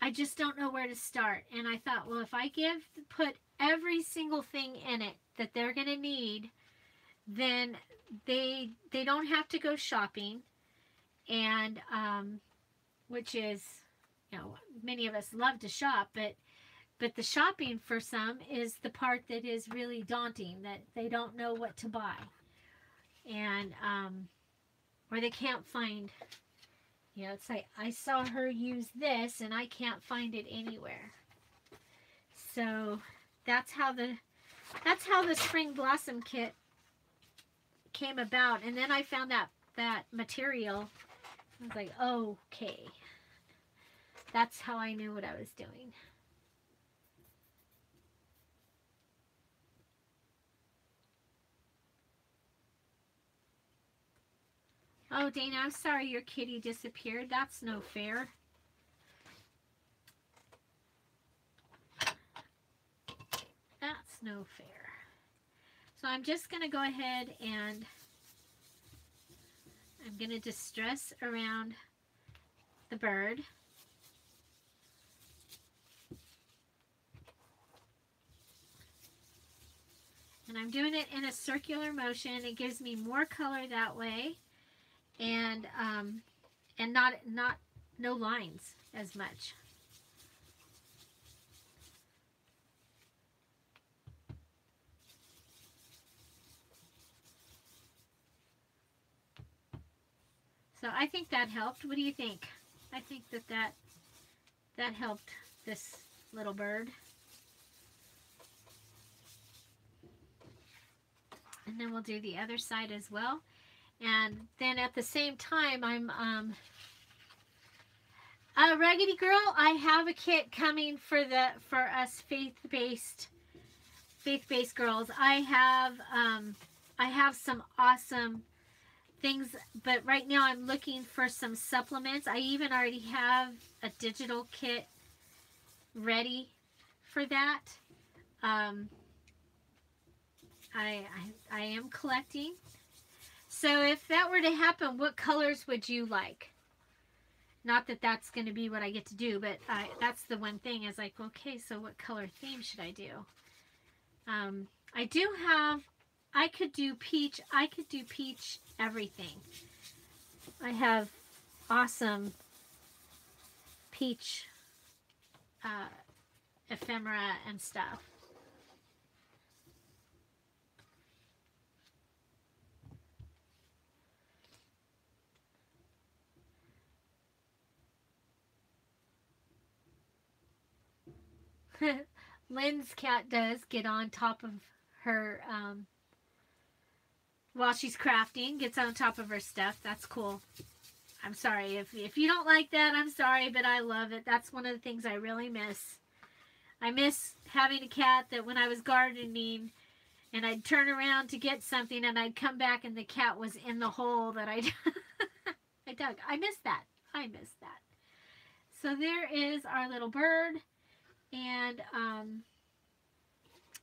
I just don't know where to start. And I thought, well, if I put every single thing in it that they're going to need, then they don't have to go shopping. And, which is, you know, many of us love to shop, but the shopping for some is the part that is really daunting, that they don't know what to buy. And, or they can't find... You know, it's like, I saw her use this and I can't find it anywhere. So that's how the Spring Blossom Kit came about. And then I found that material. I was like, okay. That's how I knew what I was doing. Oh, Dana, I'm sorry your kitty disappeared. That's no fair. That's no fair. So I'm just going to go ahead and I'm going to distress around the bird. And I'm doing it in a circular motion. It gives me more color that way. And no lines as much. So I think that helped. What do you think? I think that helped this little bird. And then we'll do the other side as well. And then at the same time, I'm Raggedy Girl, I have a kit coming for us faith-based girls. I have some awesome things, but right now I'm looking for some supplements. I even already have a digital kit ready for that. Um, I am collecting. So if that were to happen, what colors would you like? Not that that's going to be what I get to do, but that's the one thing is like, okay, so what color theme should I do? I do have, I could do peach everything. I have awesome peach ephemera and stuff. Lynn's cat does get on top of her while she's crafting, gets on top of her stuff. That's cool. I'm sorry. If you don't like that, I'm sorry, but I love it. That's one of the things I really miss. I miss having a cat that when I was gardening and I'd turn around to get something and I'd come back and the cat was in the hole that I dug. I miss that. I miss that. So there is our little bird. And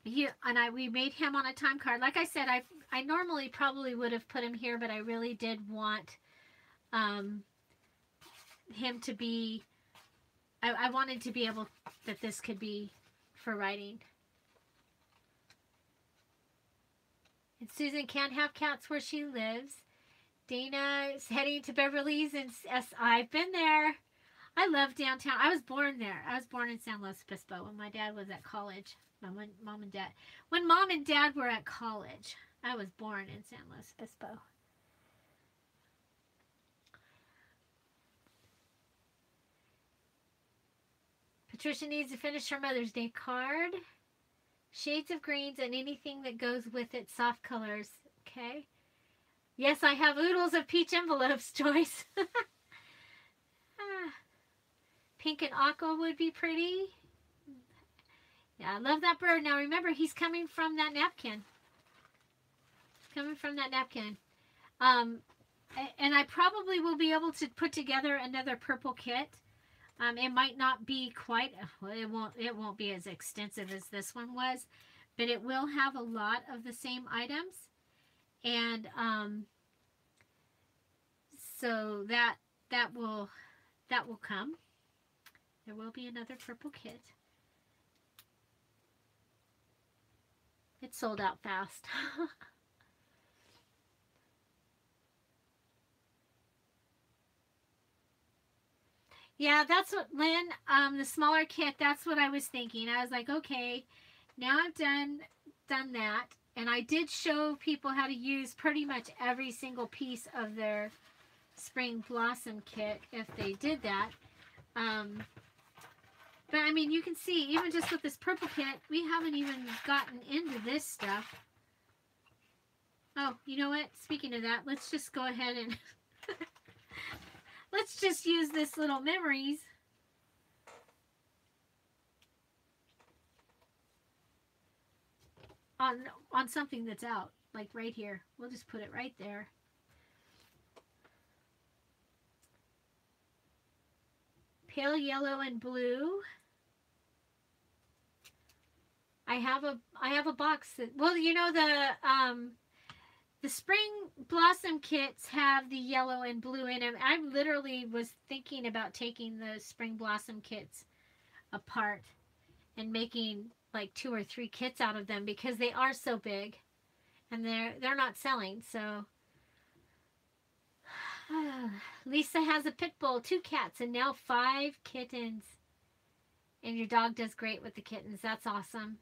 we made him on a time card. Like I said, I normally probably would have put him here, but I really did want him to be, I wanted to be able, that this could be for writing. And Susan can't have cats where she lives. Dana is heading to Beverly's, and I've been there. I love downtown. I was born there. I was born in San Luis Obispo when my dad was at college. Mom and dad. When Mom and Dad were at college, I was born in San Luis Obispo. Patricia needs to finish her Mother's Day card. Shades of greens and anything that goes with it. Soft colors. Okay. Yes, I have oodles of peach envelopes, Joyce. Pink and aqua would be pretty. Yeah, I love that bird. Now remember, he's coming from that napkin. Coming from that napkin. And I probably will be able to put together another purple kit. It might not be quite, well, it won't be as extensive as this one was, but it will have a lot of the same items. And so that will come. There will be another purple kit. It sold out fast. Yeah, that's what, Lynn, the smaller kit, that's what I was thinking. I was like, okay, now I've done that. And I did show people how to use pretty much every single piece of their Spring Blossom kit if they did that. But I mean, you can see, even just with this purple kit, we haven't even gotten into this stuff. Oh, you know what? Speaking of that, let's just go ahead and let's just use this little memories. On something that's out, like right here. We'll just put it right there. Pale yellow and blue. I have a box that, well, you know, the Spring Blossom kits have the yellow and blue in them. I literally was thinking about taking the Spring Blossom kits apart and making like 2 or 3 kits out of them because they are so big and they're not selling. So Lisa has a pit bull, 2 cats, and now 5 kittens. And your dog does great with the kittens. That's awesome.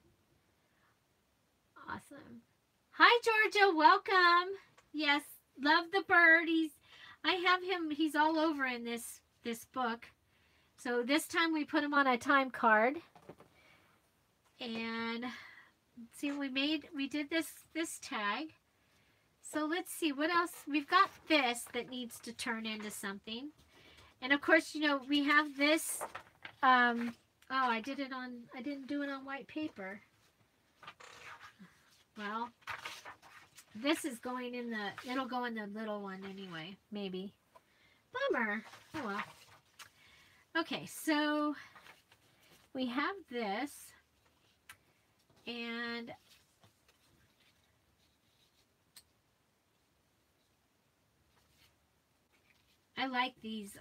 Awesome. Hi, Georgia. Welcome. Yes, love the bird. I have him. He's all over in this book. So this time we put him on a time card. And see, we did this tag. So let's see what else. We've got this that needs to turn into something. And of course, you know, we have this, oh, I didn't do it on white paper. Well, this is going in the, it'll go in the little one anyway, maybe. Bummer. Oh well. Okay, so we have this, and I like these,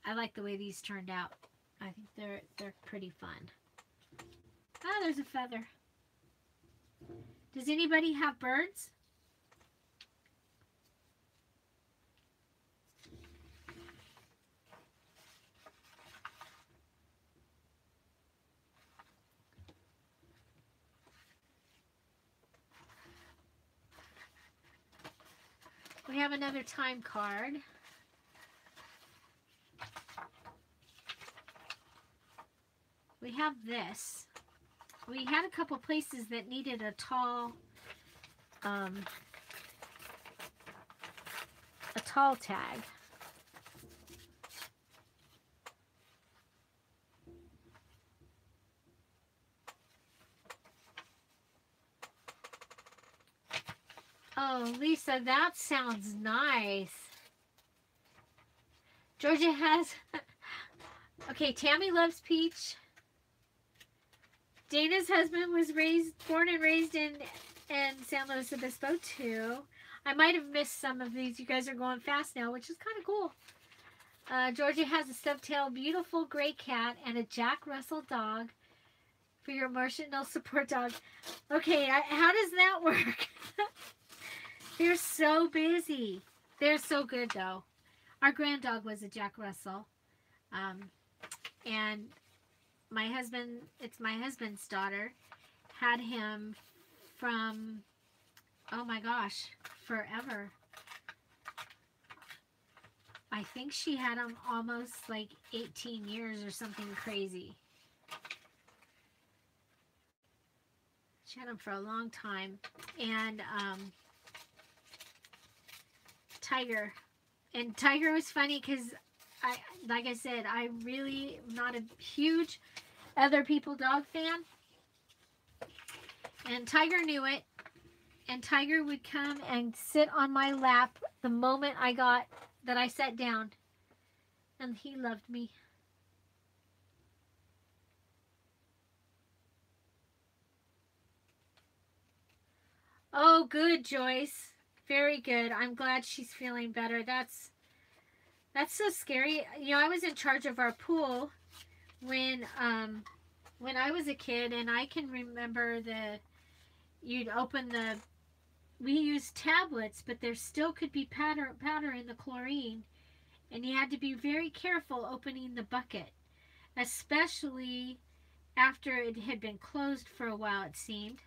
I like the way these turned out. I think they're pretty fun. Ah, there's a feather. Does anybody have birds? We have another time card. We have this. We had a couple places that needed a tall tag. Oh, Lisa, that sounds nice. Georgia has... Okay, Tammy loves peach. Dana's husband was born and raised in San Luis Obispo, too. I might have missed some of these. You guys are going fast now, which is kind of cool. Georgia has a stub-tailed, beautiful gray cat and a Jack Russell dog for your emotional support dog. Okay, how does that work? They're so busy. They're so good, though. Our grand dog was a Jack Russell. And my husband, it's my husband's daughter, had him from, oh my gosh, forever. I think she had him almost like 18 years or something crazy. She had him for a long time. And Tiger. And Tiger was funny because like I said, I really am not a huge other people dog fan. And Tiger knew it. And Tiger would come and sit on my lap the moment I sat down. And he loved me. Oh, good, Joyce. Very good. I'm glad she's feeling better. That's so scary. You know, I was in charge of our pool when I was a kid, and I can remember you'd open we used tablets, but there still could be powder in the chlorine, and you had to be very careful opening the bucket, especially after it had been closed for a while, it seemed,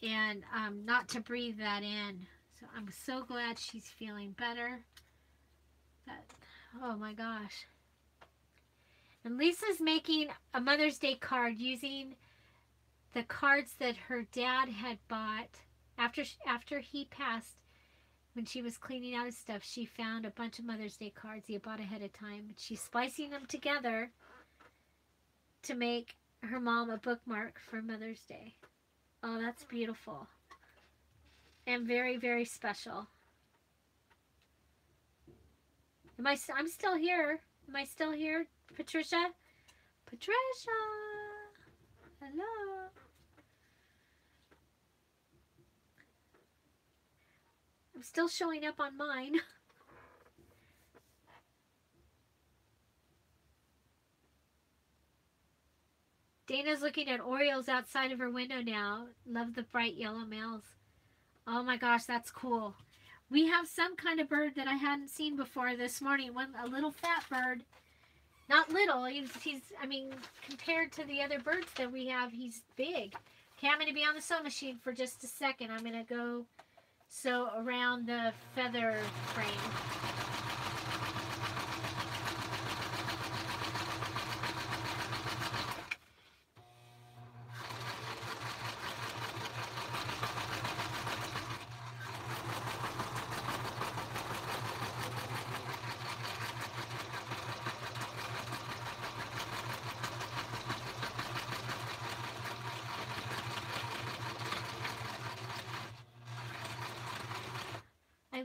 and not to breathe that in. So I'm so glad she's feeling better. Oh my gosh. And Lisa's making a Mother's Day card using the cards that her dad had bought after he passed. When she was cleaning out his stuff, she found a bunch of Mother's Day cards he had bought ahead of time. She's splicing them together to make her mom a bookmark for Mother's Day. Oh, that's beautiful. And very, very special. I'm still here. Am I still here, Patricia? Patricia! Hello? I'm still showing up on mine. Dana's looking at Orioles outside of her window now. Love the bright yellow males. Oh my gosh, that's cool. We have some kind of bird that I hadn't seen before this morning. A little fat bird. Not little. I mean, compared to the other birds that we have, he's big. Okay, I'm going to be on the sew machine for just a second. I'm going to go sew around the feather frame.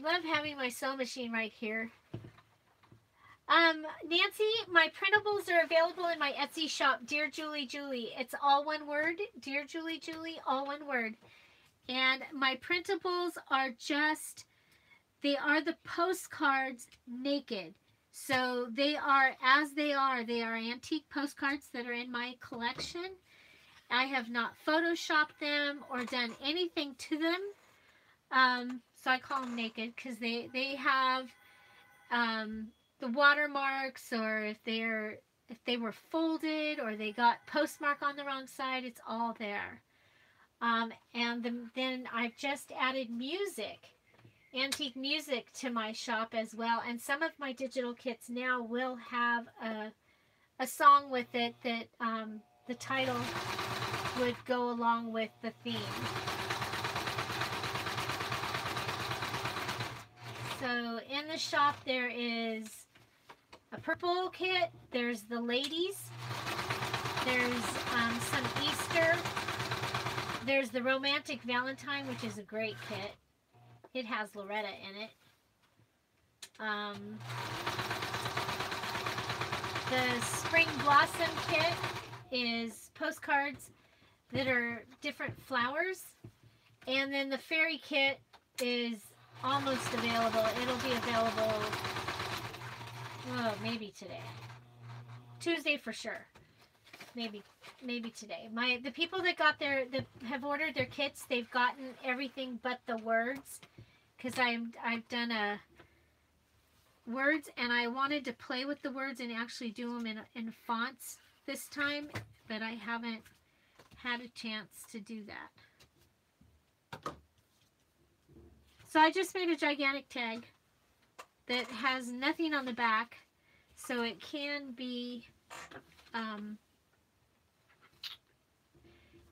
love having my sewing machine right here. Nancy, my printables are available in my Etsy shop, Dear Julie Julie. It's all one word, Dear Julie Julie, all one word. And my printables are just, they are the postcards naked. So they are as they are. They are antique postcards that are in my collection. I have not photoshopped them or done anything to them. So I call them naked because they have the watermarks, or if they were folded or they got postmark on the wrong side, it's all there. Then I've just added music, antique music, to my shop as well. And some of my digital kits now will have a song with it that the title would go along with the theme. So in the shop there is a purple kit, there's the ladies, there's some Easter, there's the romantic Valentine, which is a great kit. It has Loretta in it. The spring blossom kit is postcards that are different flowers. And then the fairy kit is almost available. It'll be available, well, maybe today. Tuesday for sure. Maybe today. The people that have ordered their kits, they've gotten everything but the words, because I've done words, and I wanted to play with the words and actually do them in fonts this time, but I haven't had a chance to do that. So I just made a gigantic tag that has nothing on the back, so it can be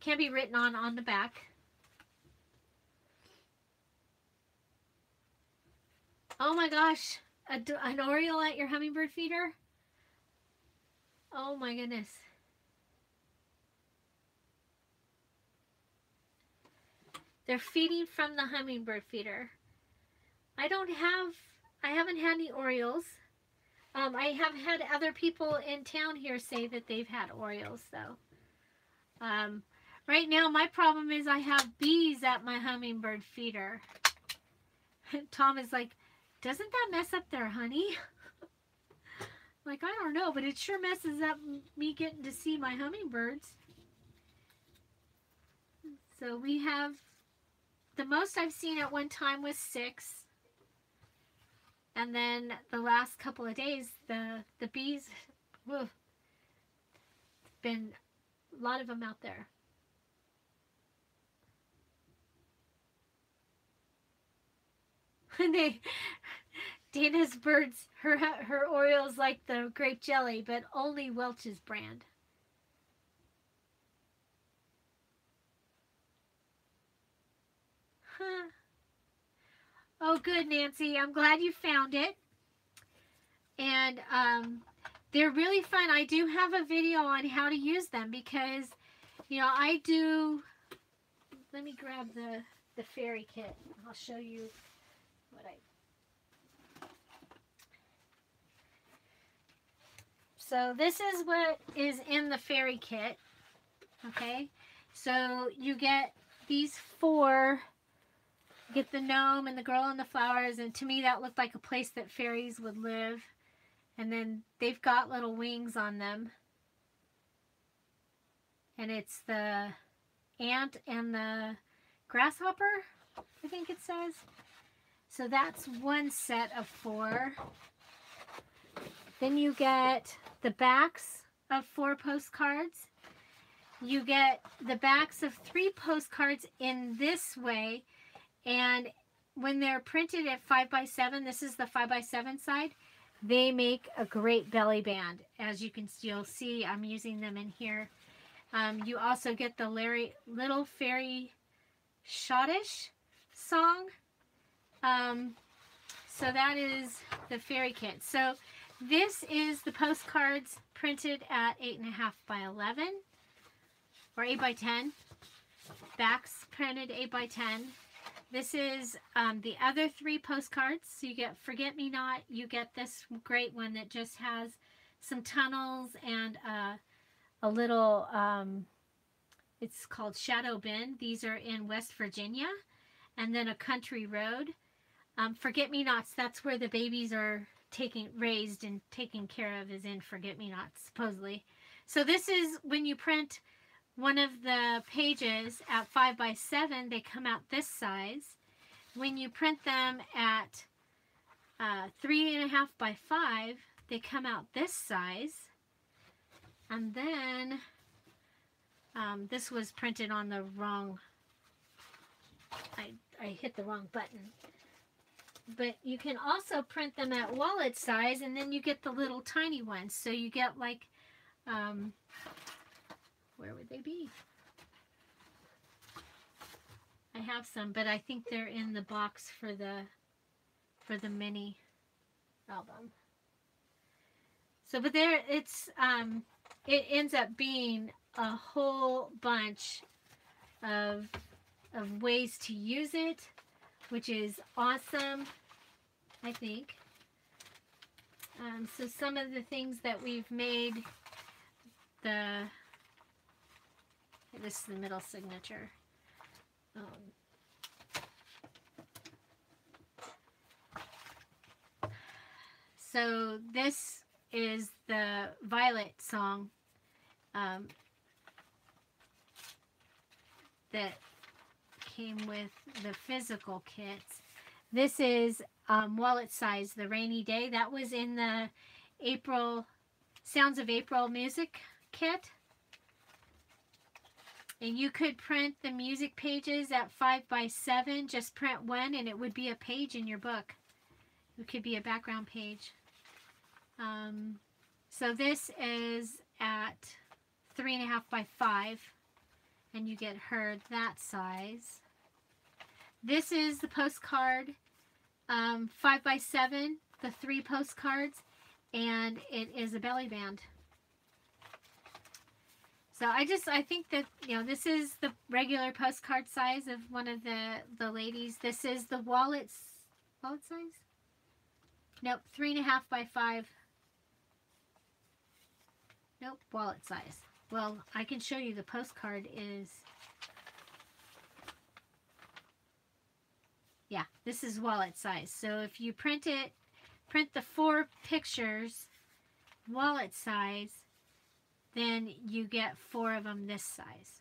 written on the back. Oh my gosh, an Oriole at your hummingbird feeder? Oh my goodness. They're feeding from the hummingbird feeder. I haven't had any Orioles. I have had other people in town here say that they've had Orioles though. Right now my problem is I have bees at my hummingbird feeder. Tom is like, doesn't that mess up their honey? Like, I don't know, but it sure messes up me getting to see my hummingbirds. So we have, the most I've seen at one time was 6. And then the last couple of days, the bees, whew, been a lot of them out there. And Dana's birds, her Orioles like the grape jelly, but only Welch's brand. Huh. Oh, good, Nancy. I'm glad you found it. And they're really fun. I do have a video on how to use them because, you know, I do. Let me grab the fairy kit. I'll show you what I. So this is what is in the fairy kit. Okay, so you get these 4. You get the gnome and the girl and the flowers, and to me that looked like a place that fairies would live. And then they've got little wings on them. And it's the ant and the grasshopper, I think it says. So that's one set of 4. Then you get the backs of 4 postcards. You get the backs of 3 postcards in this way. And when they're printed at 5x7, this is the 5x7 side, they make a great belly band. As you can still see, I'm using them in here. You also get the Little Fairy Schottish song. So that is the fairy kit. So this is the postcards printed at 8.5 by 11 or 8 by 10. Backs printed 8 by 10. This is the other 3 postcards. So you get Forget Me Not. You get this great one that just has some tunnels and a little, it's called Shadow Bend. These are in West Virginia. And then a country road. Forget Me Nots, that's where the babies are raised and taken care of, is in Forget Me Nots, supposedly. So this is when you print one of the pages at 5 by 7, they come out this size. When you print them at 3.5 by 5, they come out this size. And then this was printed on the wrong, I hit the wrong button. But you can also print them at wallet size, and then you get the little tiny ones. So you get like, where would they be? I have some, but I think they're in the box for the mini album. So, but there, it ends up being a whole bunch of ways to use it, which is awesome, I think. So some of the things that we've made, this is the middle signature. So this is the Violet song that came with the physical kits. This is wallet size, the Rainy Day. That was in the Sounds of April music kit. And you could print the music pages at 5 by 7. Just print one and it would be a page in your book. It could be a background page. So this is at 3.5 by 5. And you get her that size. This is the postcard, 5 by 7, the 3 postcards, and it is a belly band. So I think that, this is the regular postcard size of one of the ladies. This is the wallet size? Nope, 3.5 by 5. Nope, wallet size. Well, I can show you the postcard is, yeah, this is wallet size. So if you print the 4 pictures, wallet size, then you get 4 of them this size.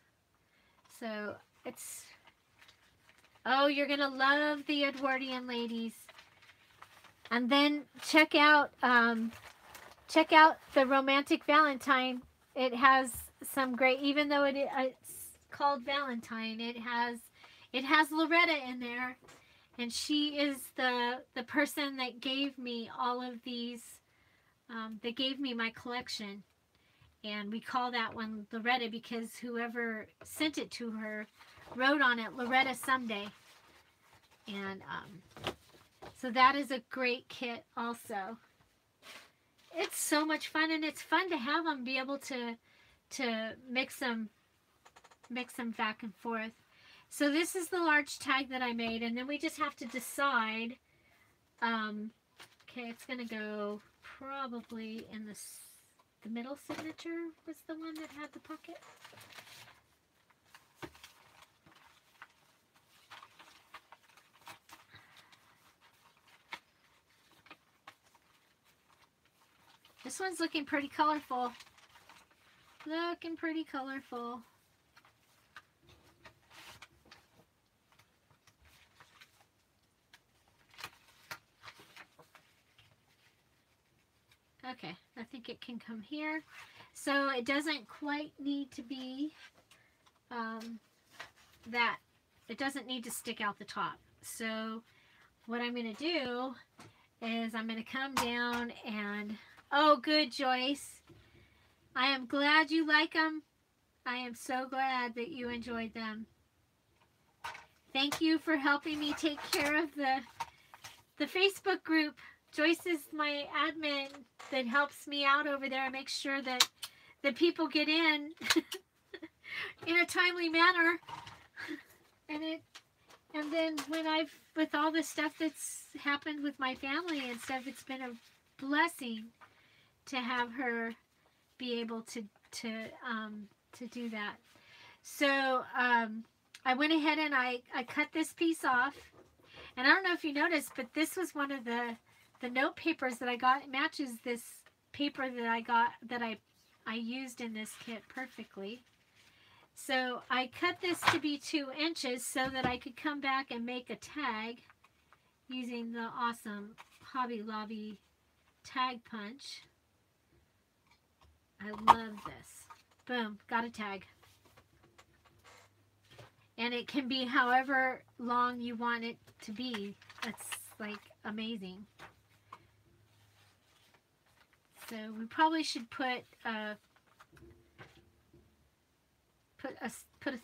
So it's, oh, you're going to love the Edwardian ladies. And then check out the Romantic Valentine. It has some great, even though it's called Valentine, it has Loretta in there, and she is the person that gave me all of these, that gave me my collection, and we call that one Loretta because whoever sent it to her wrote on it, Loretta someday, and so that is a great kit also. It's so much fun, and it's fun to have them be able to mix them back and forth. So this is the large tag that I made, and then we just have to decide. Okay, it's gonna go probably in the middle signature was the one that had the pocket. This one's looking pretty colorful. Looking pretty colorful. Okay, I think it can come here. So it doesn't quite need to be that. It doesn't need to stick out the top. So what I'm going to do is I'm going to come down and... Oh, good, Joyce. I am glad you like them. I am so glad that you enjoyed them. Thank you for helping me take care of the Facebook group. Joyce is my admin that helps me out over there and makes sure that people get in in a timely manner. And And then with all the stuff that's happened with my family and stuff, it's been a blessing to have her be able to do that. So I went ahead and I cut this piece off. And I don't know if you noticed, but this was one of the note papers that I got. It matches this paper that I got, that I used in this kit perfectly. So I cut this to be 2 inches so that I could come back and make a tag using the awesome Hobby Lobby tag punch. I love this. Boom, got a tag. And it can be however long you want it to be. It's like amazing. So we probably should put a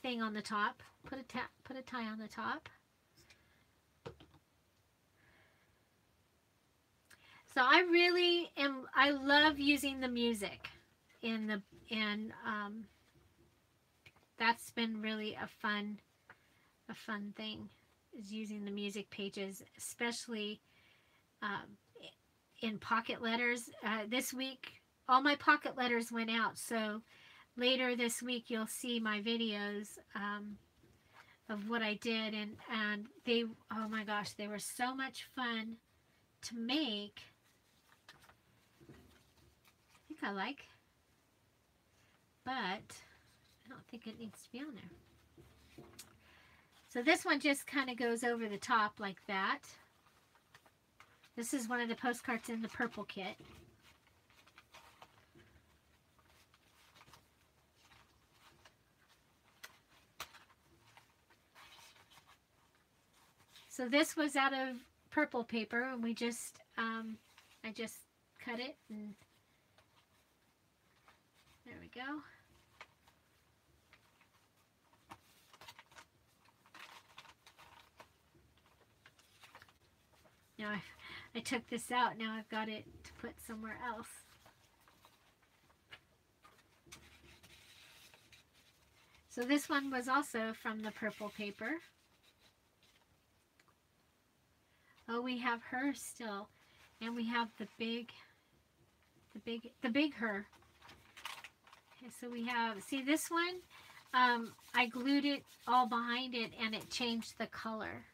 thing on the top. Put a tie on the top. So I love using the music that's been really a fun thing, is using the music pages, especially in pocket letters. This week all my pocket letters went out, so later this week you'll see my videos of what I did, and they, oh my gosh, they were so much fun to make. I think I like, but I don't think it needs to be on there. So this one just kind of goes over the top like that. This is one of the postcards in the purple kit. So this was out of purple paper, and we just, I just cut it, and there we go. Now I took this out, now I've got it to put somewhere else. So this one was also from the purple paper. Oh, we have her still, and we have the big her. Okay, so we have, see this one, I glued it all behind it and it changed the color.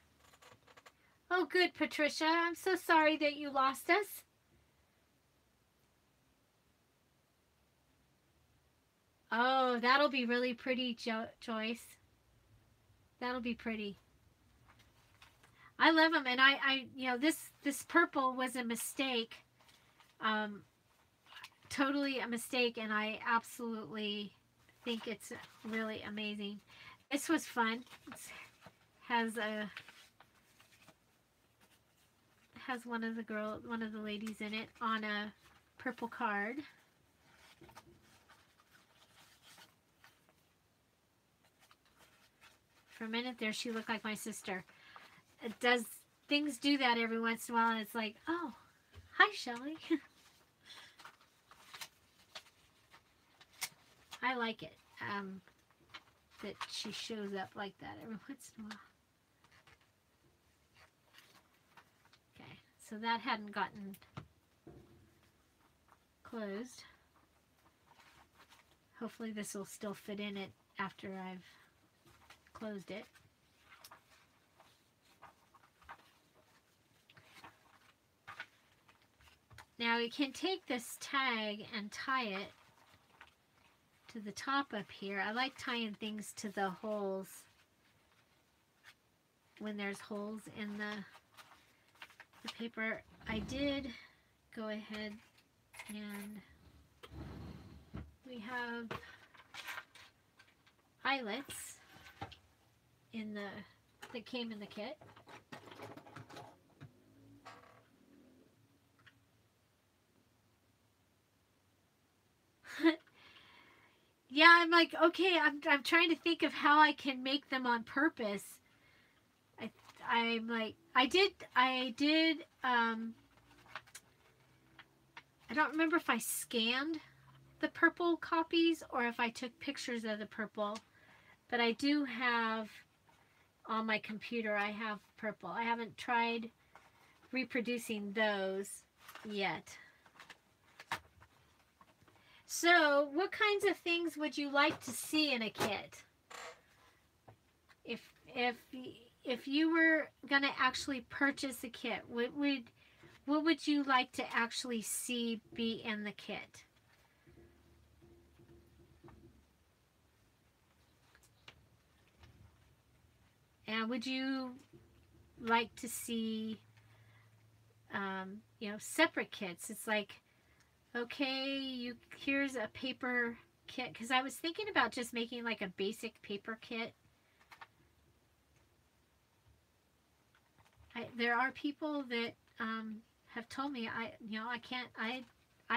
Oh, good, Patricia. I'm so sorry that you lost us. Oh, that'll be really pretty, Joyce. That'll be pretty. I love them, and I you know, this purple was a mistake, totally a mistake, and I absolutely think it's really amazing. This was fun. It has one of the ladies in it on a purple card. For a minute there, she looked like my sister. Things do that every once in a while, and it's like, oh, hi, Shelley. I like it, that she shows up like that every once in a while. Okay, so that hadn't gotten closed. Hopefully this will still fit in it after I've closed it. Now you can take this tag and tie it to the top up here. I like tying things to the holes when there's holes in the paper. I did go ahead and we have eyelets that came in the kit. Yeah, I'm like, okay, I'm trying to think of how I can make them on purpose. I'm like, I did I don't remember if I scanned the purple copies or if I took pictures of the purple, but I do have on my computer I have purple. I haven't tried reproducing those yet. So, what kinds of things would you like to see in a kit? If you were going to actually purchase a kit, what would you like to actually see be in the kit? And would you like to see, you know, separate kits? It's like, okay, here's a paper kit, because I was thinking about just making like a basic paper kit. There are people that have told me I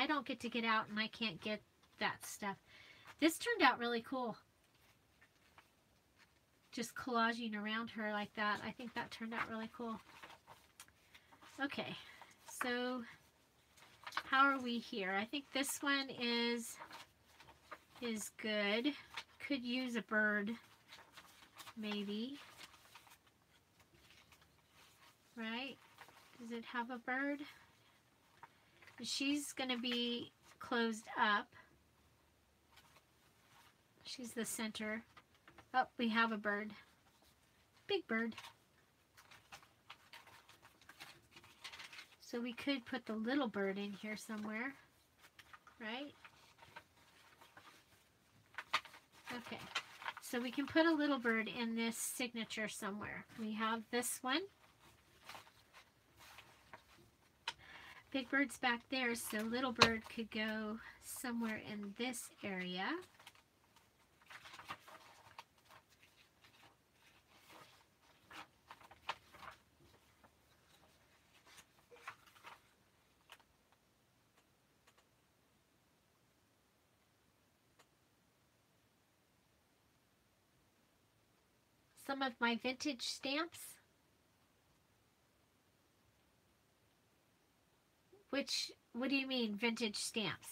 don't get to get out and I can't get that stuff. This turned out really cool. Just collaging around her like that. I think that turned out really cool. Okay, so how are we here? I think this one is good. Could use a bird, maybe. Right? Does it have a bird? She's going to be closed up. She's the center. Oh, we have a bird. Big bird. So we could put the little bird in here somewhere, right? Okay, so we can put a little bird in this signature somewhere. We have this one. Big bird's back there, so little bird could go somewhere in this area. Some of my vintage stamps. What do you mean, vintage stamps?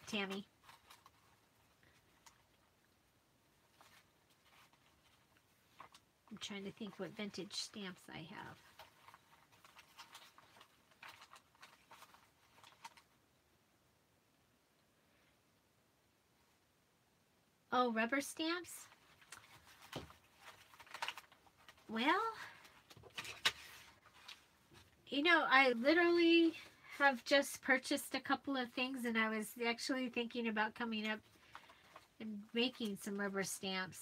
Tammy. I'm trying to think what vintage stamps I have. Oh, rubber stamps? Well, you know, I literally have just purchased a couple of things, and I was actually thinking about coming up and making some rubber stamps.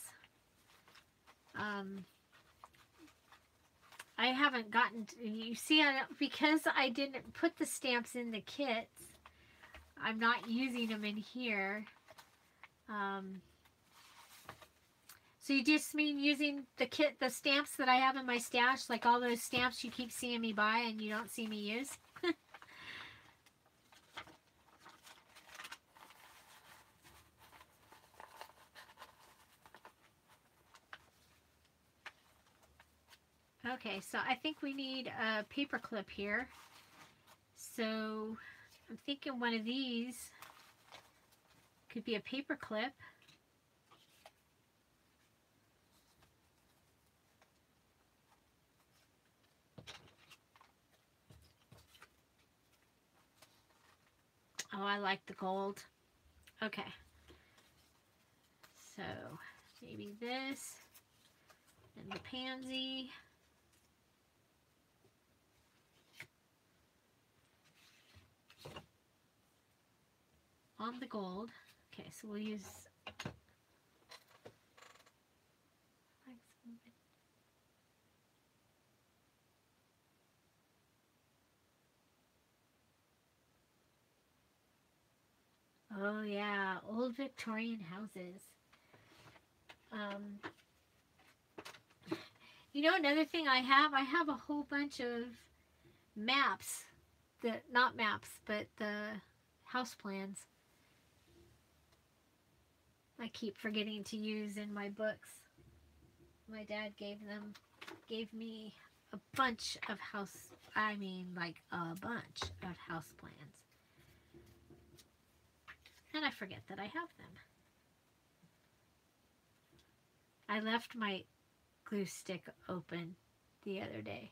I haven't gotten to, you see, because I didn't put the stamps in the kits, I'm not using them in here. So you just mean using the stamps that I have in my stash, like all those stamps you keep seeing me buy and you don't see me use? Okay, so I think we need a paper clip here. So I'm thinking one of these could be a paper clip. Oh, I like the gold. Okay. So maybe this and the pansy. On the gold. Okay, so we'll use oh yeah, old Victorian houses. You know, another thing I have a whole bunch of maps, not maps, but the house plans. I keep forgetting to use in my books. My dad gave me a bunch of like a bunch of house plans. And I forget that I have them. I left my glue stick open the other day.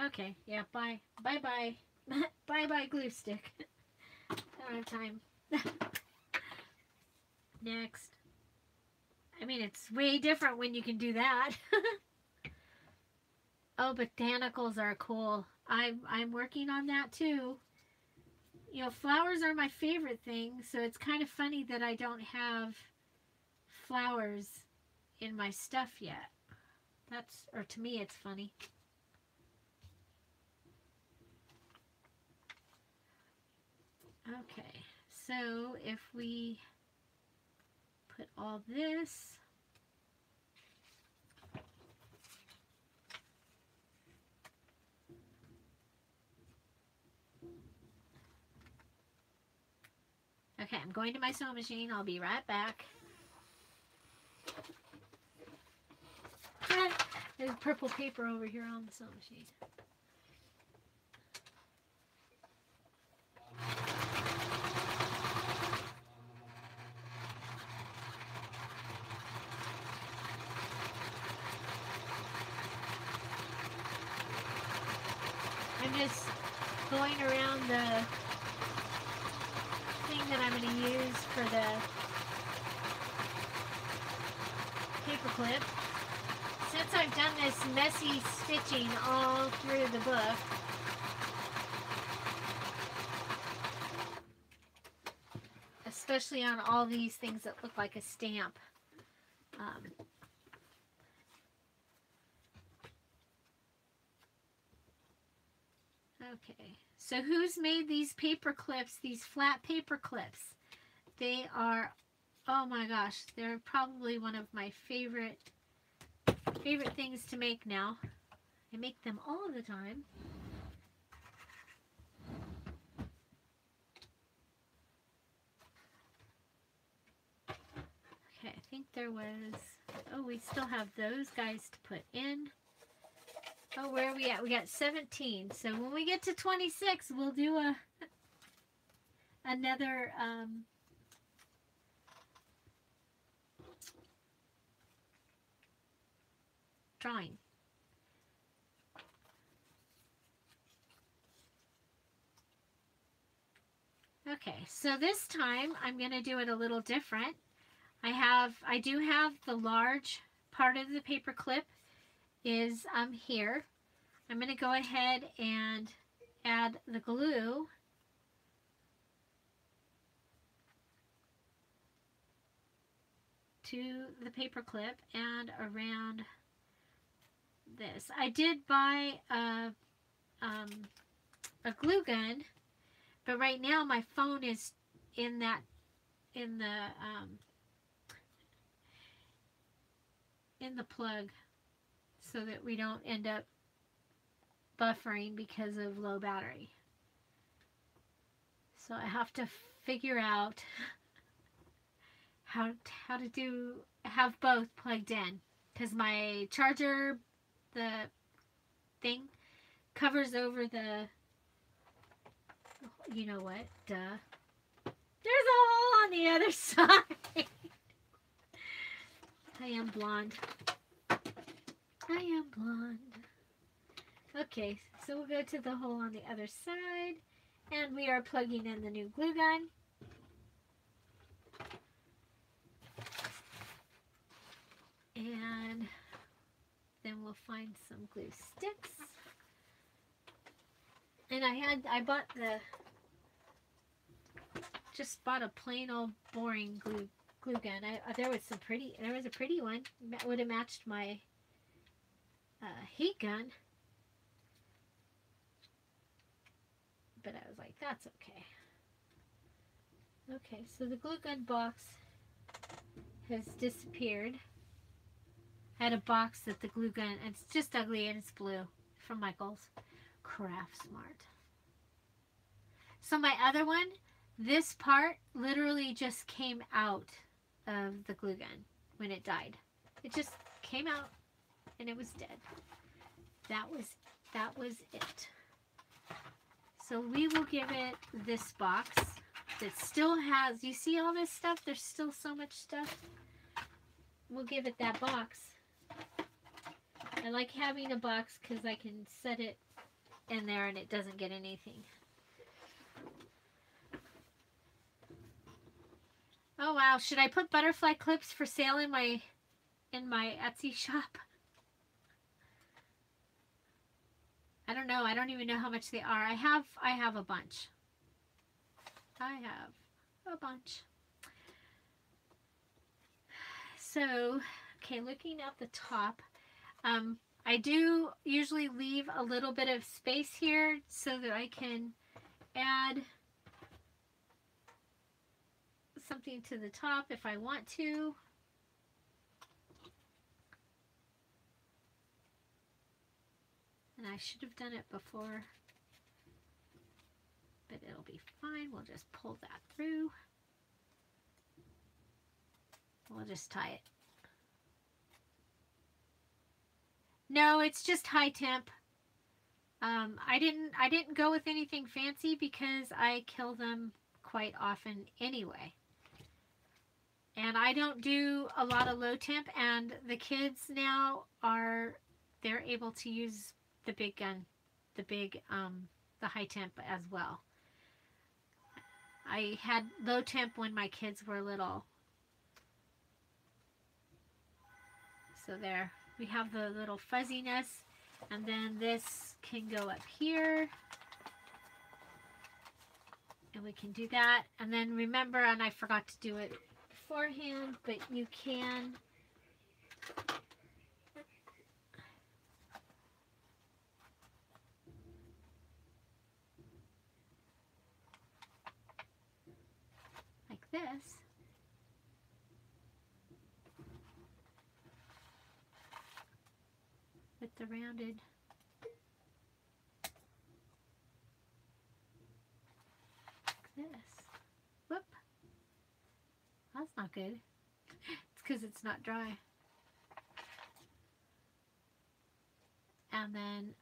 Okay, yeah, bye. Bye-bye. Bye-bye glue stick. I don't have time. Next. I mean, it's way different when you can do that. Oh, botanicals are cool. I'm working on that too. You know, flowers are my favorite thing, so it's kind of funny that I don't have flowers in my stuff yet. That's, or to me, it's funny. Okay, so if we put all this, okay, I'm going to my sewing machine. I'll be right back. There's purple paper over here on the sewing machine. I'm just going around the thing that I'm going to use for the paper clip. Since I've done this messy stitching all through the book, especially on all these things that look like a stamp, okay, so who's made these paper clips, these flat paper clips? They are, oh my gosh, they're probably one of my favorite things to make now. I make them all the time. Okay, I think there was, oh, we still have those guys to put in. Oh, where are we at? We got 17. So when we get to 26, we'll do another drawing. Okay, so this time I'm going to do it a little different. I do have the large part of the paper clip is here. I'm going to go ahead and add the glue. To the paper clip and around this. I did buy a glue gun, but right now my phone is in the plug, so that we don't end up buffering because of low battery. So I have to figure out how to have both plugged in, because my charger, the thing, covers over the, you know what, duh. There's a hole on the other side. I am blonde. I am blonde. Okay, so we'll go to the hole on the other side, and we are plugging in the new glue gun. And then we'll find some glue sticks. And I just bought a plain old boring glue gun. There was a pretty one that would have matched my heat gun. But I was like, that's okay. Okay, so the glue gun box has disappeared. I had a box that the glue gun, it's just ugly and it's blue from Michael's Craft Smart. So my other one, this part literally just came out of the glue gun when it died. It just came out and it was dead. That was it. So we will give it this box that still has, you see all this stuff? There's still so much stuff. We'll give it that box. I like having a box because I can set it in there and it doesn't get anything. Oh wow, should I put butterfly clips for sale in my Etsy shop? I don't know. I don't even know how much they are. I have a bunch. I have a bunch. So, okay, looking at the top, I do usually leave a little bit of space here so that I can add something to the top if I want to. And I should have done it before, but it'll be fine. We'll just pull that through. We'll just tie it. No, it's just high temp. I didn't go with anything fancy because I kill them quite often anyway. And I don't do a lot of low temp, and the kids now they're able to use the big gun, the high temp as well. I had low temp when my kids were little. So there, we have the little fuzziness, and then this can go up here. And we can do that. And then remember, and I forgot to do it beforehand, but you can like this. With the rounded like this. Whoop. That's not good. It's because it's not dry. And then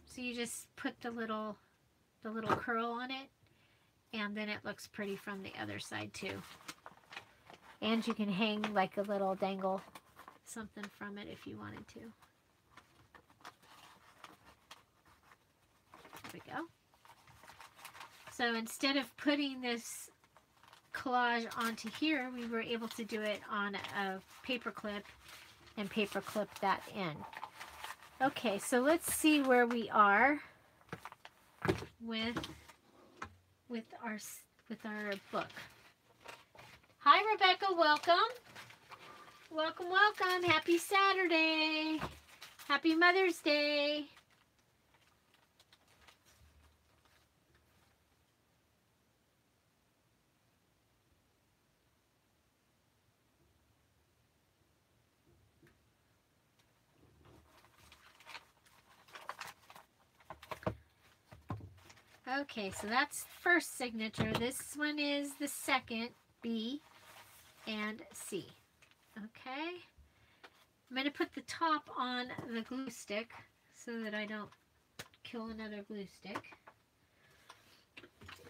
so you just put the little curl on it, and then it looks pretty from the other side too. And you can hang like a little dangle something from it if you wanted to. There we go. So instead of putting this collage onto here, we were able to do it on a paper clip and paper clip that in. Okay, so let's see where we are with our book. Hi Rebecca, welcome. Welcome, welcome. Happy Saturday. Happy Mother's Day. Okay, so that's first signature. This one is the second, B and C. Okay. I'm going to put the top on the glue stick so that I don't kill another glue stick.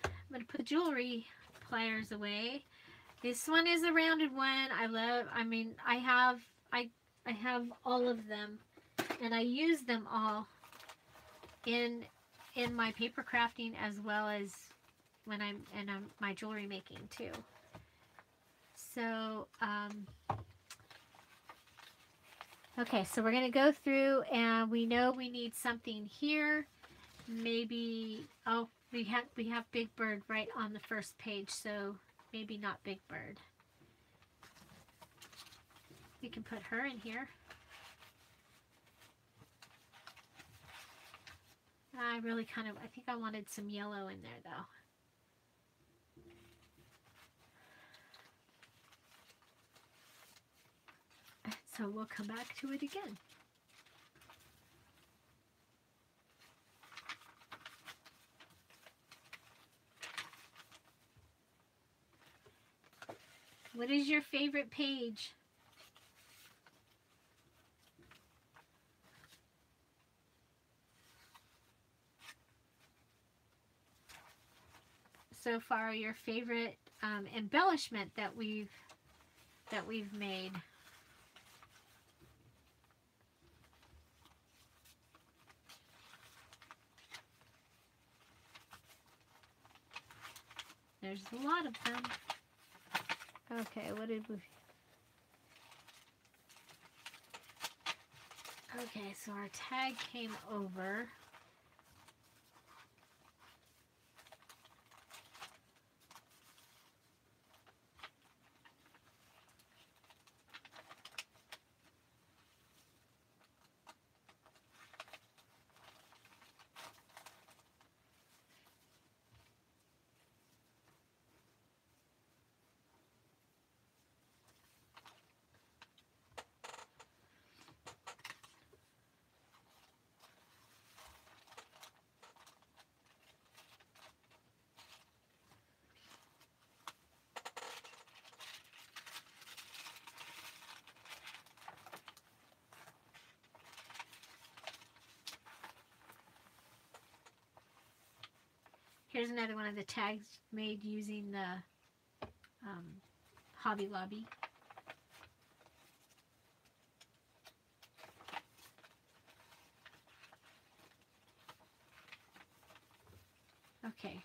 I'm going to put the jewelry pliers away. This one is a rounded one. I have all of them, and I use them all in my paper crafting as well as when I'm in my jewelry making too. So, okay, so we're going to go through, and we know we need something here. Maybe, oh, we have Big Bird right on the first page, so maybe not Big Bird. We can put her in here. I really I think I wanted some yellow in there though. So we'll come back to it again. What is your favorite page? So far, your favorite embellishment that we've made. There's a lot of them. Okay, what did we... Okay, so our tag came over. Here's another one of the tags made using the Hobby Lobby. Okay,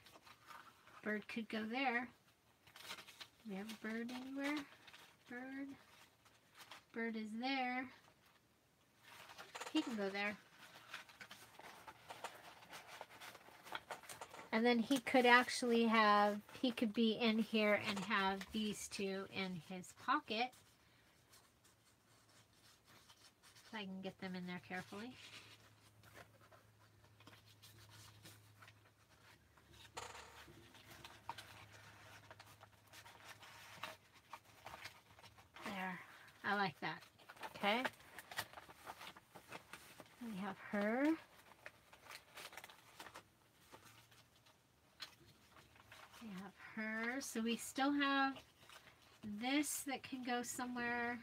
bird could go there. Do we have a bird anywhere? Bird. Bird is there. He can go there. And then he could actually have, he could be in here and have these two in his pocket. So I can get them in there carefully. There. I like that. Okay. We have her. We have her. So we still have this that can go somewhere.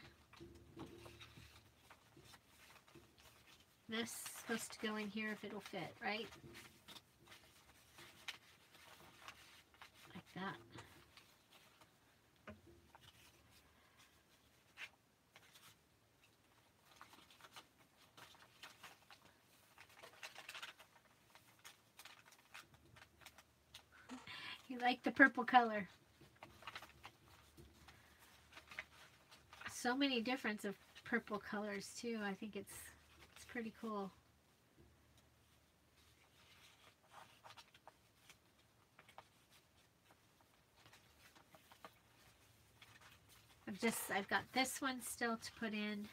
This is supposed to go in here if it'll fit, right? Like that. You like the purple color. So many different of purple colors too. I think it's pretty cool. I've got this one still to put in.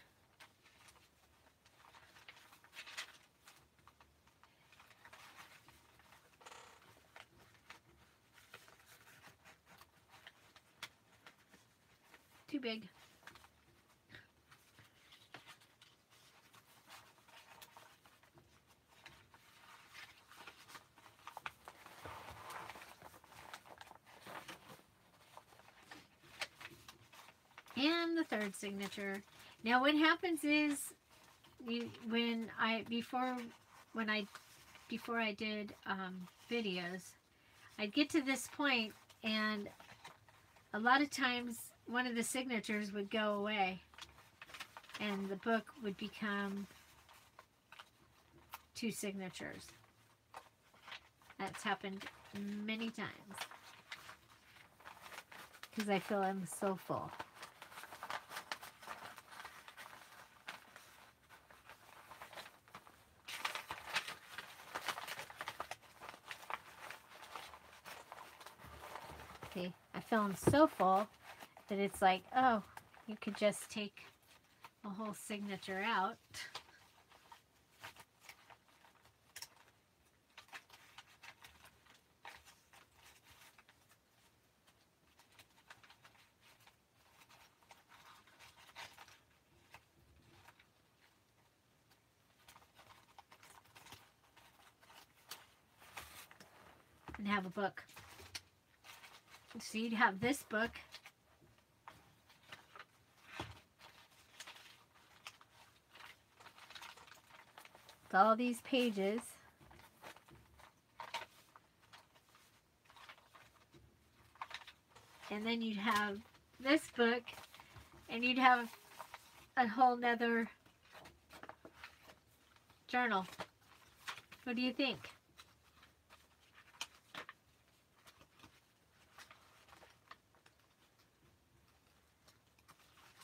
Too big. And the third signature. Now what happens is before I did videos, I'd get to this point and a lot of times one of the signatures would go away and the book would become two signatures. That's happened many times because I feel I'm so full. See, I feel I'm so full that it's like, oh, you could just take a whole signature out. and have a book. So you'd have this book. With all these pages. And then you'd have this book, and you'd have a whole nother journal. What do you think?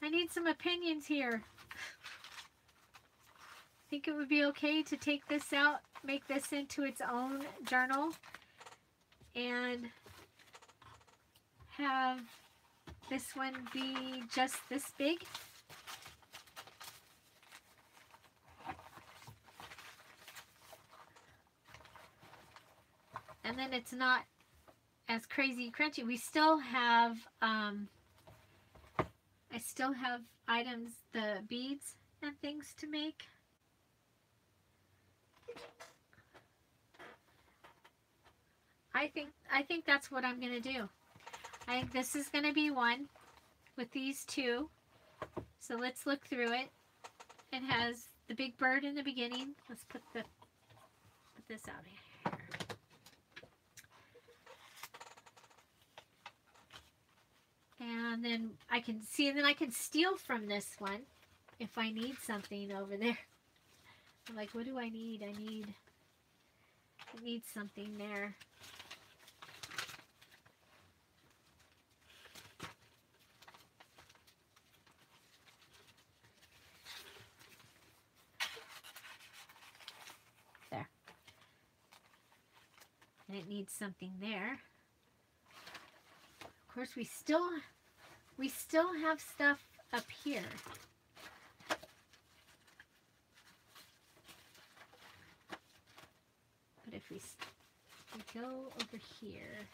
I need some opinions here. Think it would be okay to take this out, make this into its own journal, and have this one be just this big? And then it's not as crazy crunchy. We still have, I still have items, the beads and things to make. I think that's what I'm going to do. I think this is going to be one with these two. So let's look through it. It has the big bird in the beginning. Let's put this out here. And then I can see, and then I can steal from this one if I need something over there. I'm like, what do I need? I need something there. There. And it needs something there. Of course, we still have stuff up here. But if we go over here,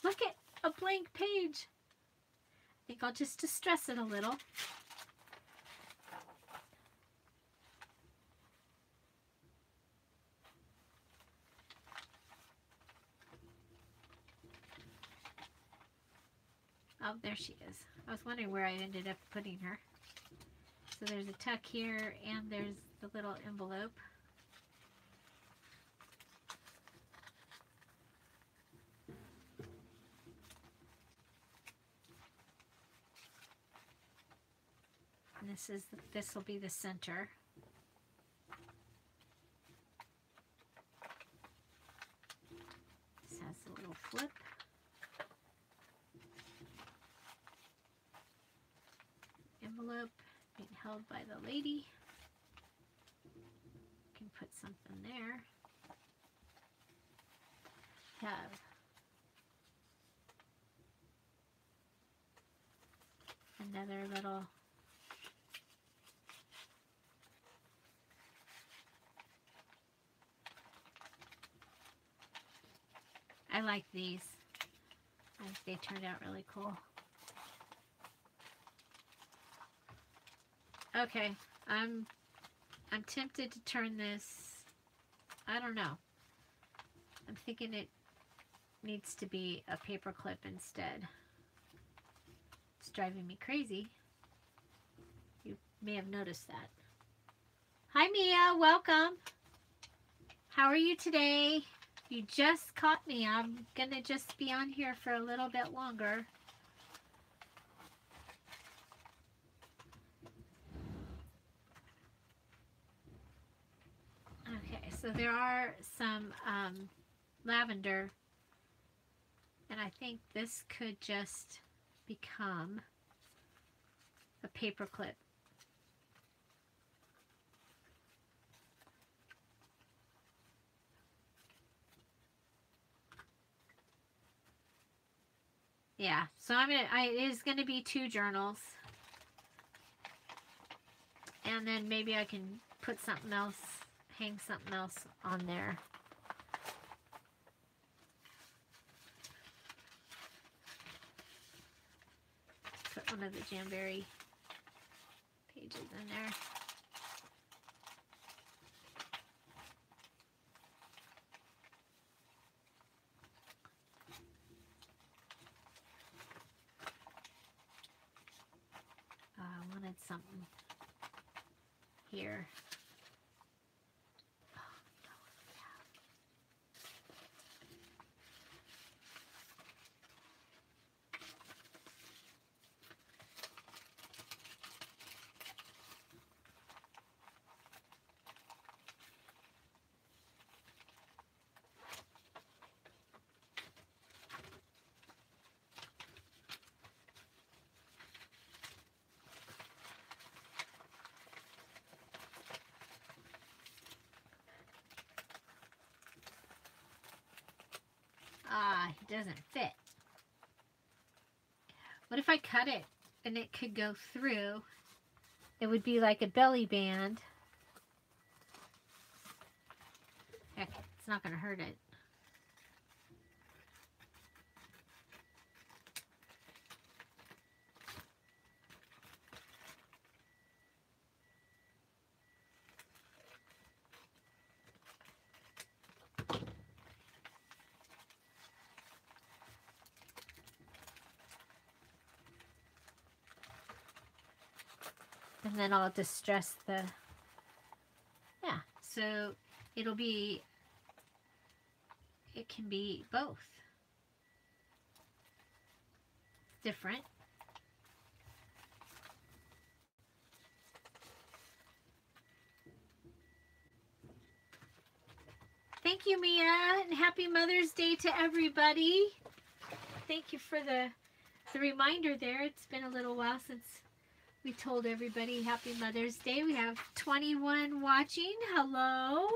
look at a blank page. I think I'll just distress it a little. Oh, there she is. I was wondering where I ended up putting her. So there's a tuck here, and there's the little envelope. And this will be the center. This has a little flip. Envelope being held by the lady. Can put something there. Have another little I like these. I think they turned out really cool. Okay, I'm tempted to turn this. I don't know. I'm thinking it needs to be a paper clip instead. It's driving me crazy. You may have noticed that. Hi Mia, welcome. How are you today? You just caught me. I'm gonna just be on here for a little bit longer. Okay, so there are some lavender, and I think this could just become a paper clip. Yeah, so it is gonna be 2 journals. And then maybe I can put something else, hang something else on there. Put one of the Jamberry pages in there. I wanted something here. It doesn't fit. What if I cut it and it could go through? It would be like a belly band. Heck, it's not going to hurt it. And then I'll distress the, yeah, so it can be both. Different. Thank you, Mia, and happy Mother's Day to everybody. Thank you for the reminder there. It's been a little while since we told everybody happy Mother's Day. We have 21 watching. Hello,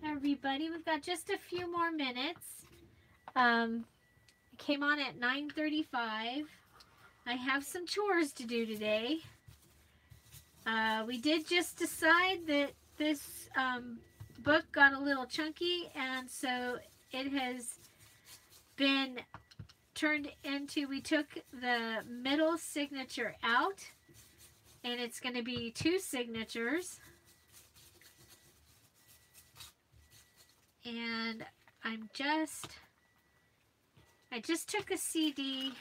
everybody. We've got just a few more minutes. I came on at 9:35. I have some chores to do today. We did just decide that this book got a little chunky, and so it has been turned into, we took the middle signature out, and it's going to be 2 signatures. And I just took a CD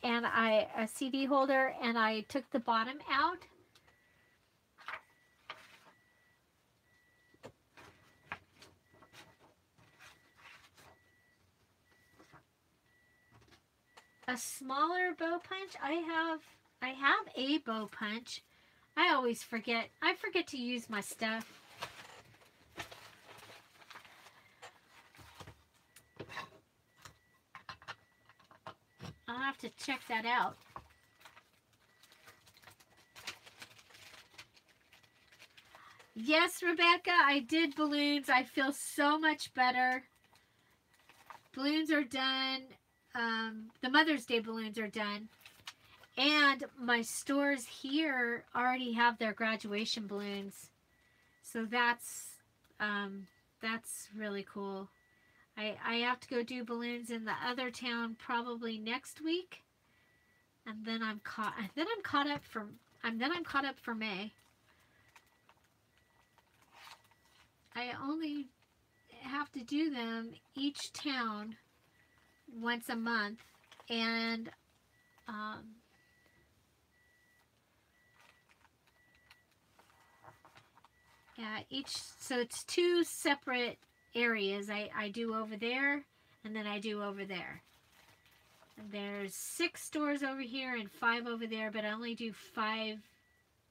and a CD holder, and I took the bottom out. A smaller bow punch. I have a bow punch. I always forget. I forget to use my stuff. I'll have to check that out. Yes, Rebecca, I did balloons. I feel so much better. Balloons are done. The Mother's Day balloons are done. And my stores here already have their graduation balloons. So that's really cool. I have to go do balloons in the other town probably next week. And then I'm caught up for May. I only have to do them each town once a month, and yeah, so it's 2 separate areas. I do over there, and then I do over there. And there's 6 stores over here and 5 over there, but I only do 5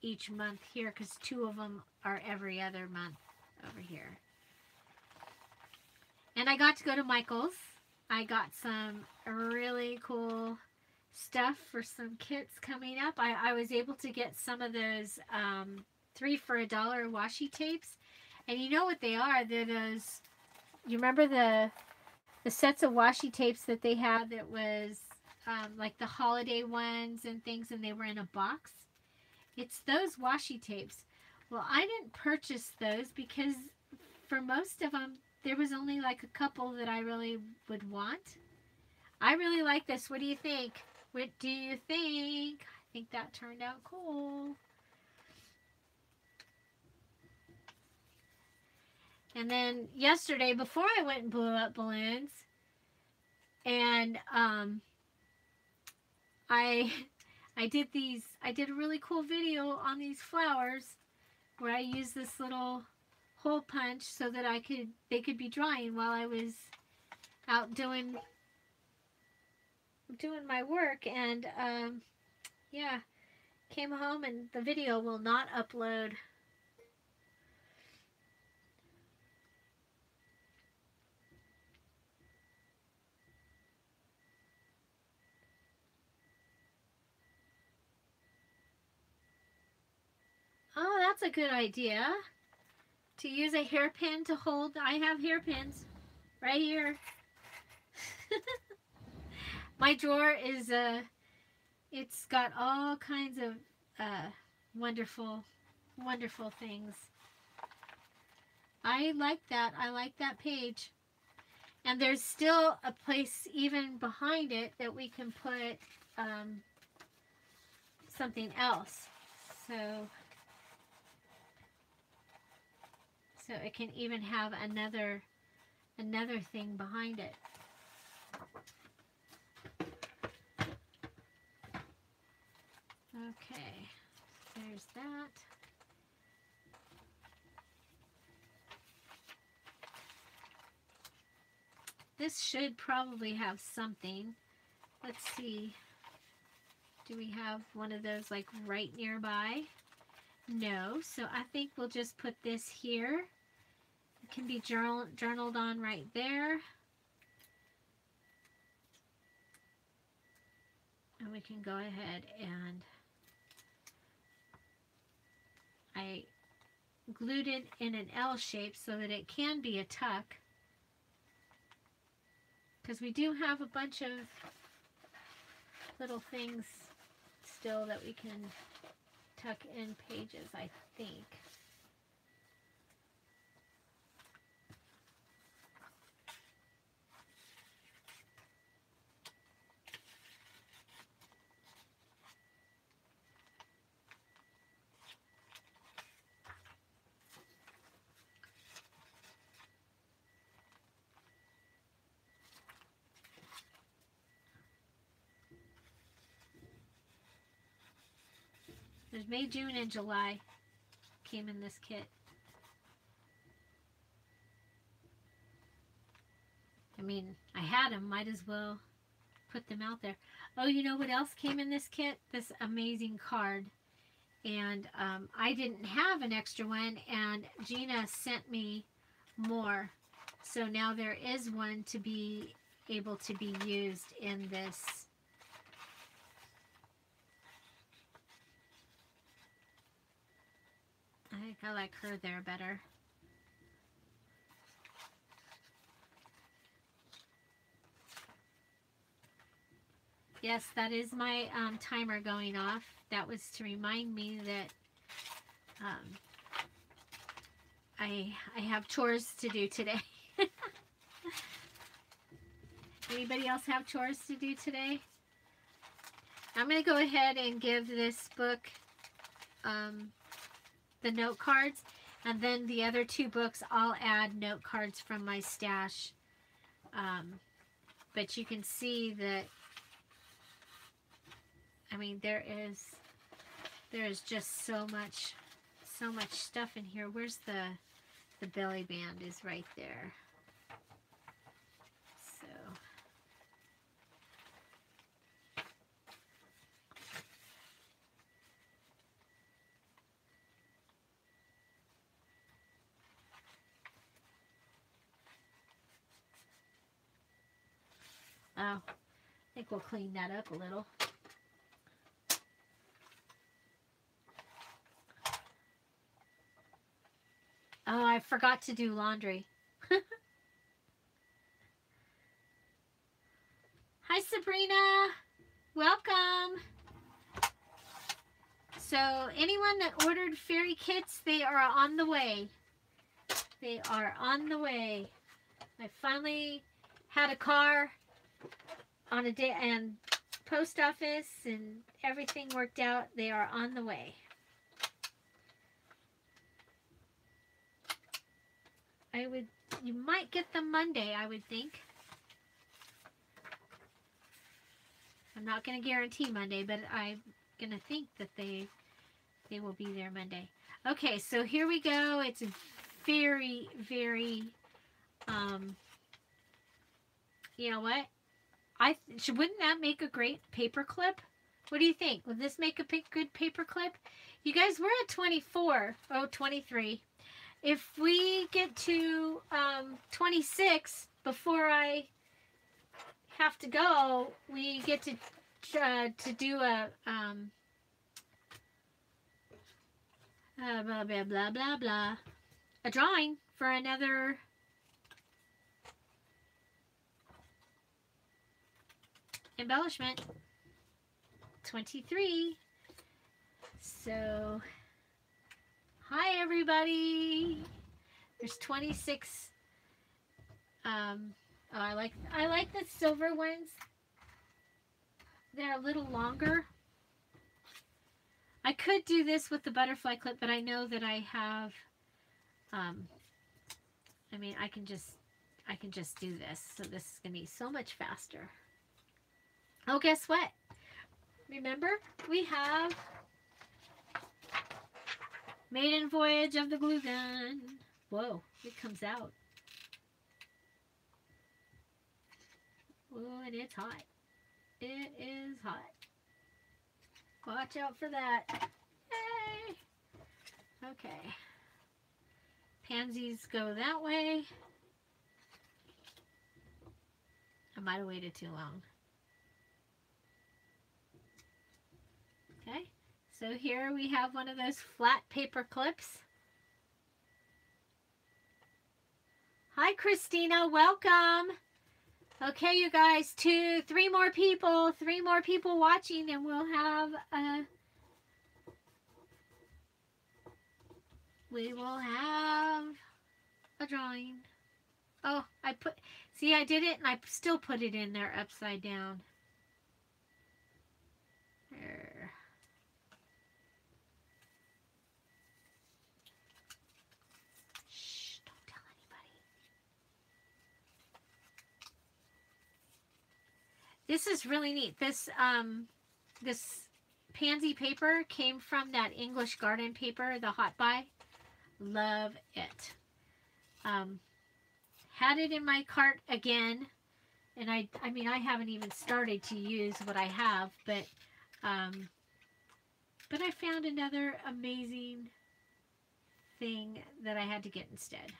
each month here because 2 of them are every other month over here. And I got to go to Michael's. I got some really cool stuff for some kits coming up. I was able to get some of those 3 for $1 washi tapes. And you know what they are? They're those, you remember the the sets of washi tapes that they had that was like the holiday ones and things, and they were in a box. It's those washi tapes. Well, I didn't purchase those because for most of them, there was only like a couple that I really would want. I really like this. What do you think? What do you think? I think that turned out cool. And then yesterday, before I went and blew up balloons, and I I did a really cool video on these flowers where I used this little hole punch so that they could be drying while I was out doing my work. And yeah, came home and the video will not upload. Oh, that's a good idea. To use a hairpin to hold. I have hairpins right here. My drawer is it's got all kinds of wonderful things. I like that. I like that page. And there's still a place even behind it that we can put something else. So it can even have another thing behind it. Okay, there's that. This should probably have something. Let's see. Do we have one of those like right nearby? No, so I think we'll just put this here. It can be journaled on right there. And we can go ahead and I glued it in an L shape so that it can be a tuck. Because we do have a bunch of little things still that we can tuck in pages, I think. There's May, June, and July came in this kit. I mean, I had them. Might as well put them out there. Oh, you know what else came in this kit? This amazing card. And I didn't have an extra one, and Gina sent me more. So now there is one to be able to be used in this. I think I like her there better. Yes, that is my timer going off. That was to remind me that I have chores to do today. Anybody else have chores to do today? I'm going to go ahead and give this book the note cards, and then the other two books I'll add note cards from my stash. But you can see that, I mean, there is just so much stuff in here. Where's the belly band is right there. So I think we'll clean that up a little. Oh, I forgot to do laundry. Sabrina. Welcome. So anyone that ordered fairy kits, they are on the way. They are on the way. I finally had a car on a day and post office and everything worked out. They are on the way. You might get them Monday, I would think. I'm not going to guarantee Monday, but I'm going to think that they will be there Monday. Okay, so here we go. It's very, very, you know what? Wouldn't that make a great paper clip? What do you think? Would this make a good paper clip? You guys, we're at 24. Oh, 23. If we get to 26 before I have to go, we get to do a blah blah blah blah blah, a drawing for another embellishment. 23. So hi everybody. There's 26. Oh, I like the silver ones. They're a little longer. I could do this with the butterfly clip, but I know that I have I mean, I can just do this. So this is going to be so much faster. Oh, guess what? Remember, we have Maiden Voyage of the Glue Gun. Whoa, it comes out. Oh, and it's hot. It is hot. Watch out for that. Hey! Okay. Pansies go that way. I might have waited too long. Okay, so here we have one of those flat paper clips. Hi, Christina, welcome. Okay, you guys, 3 more people watching, and we'll have a drawing. Oh, see, I did it, and I still put it in there upside down. There. Shh, don't tell anybody. This is really neat. This pansy paper came from that English Garden paper, the Hot Buy. Love it. Had it in my cart again, and I mean, I haven't even started to use what I have, but I found another amazing thing that I had to get instead.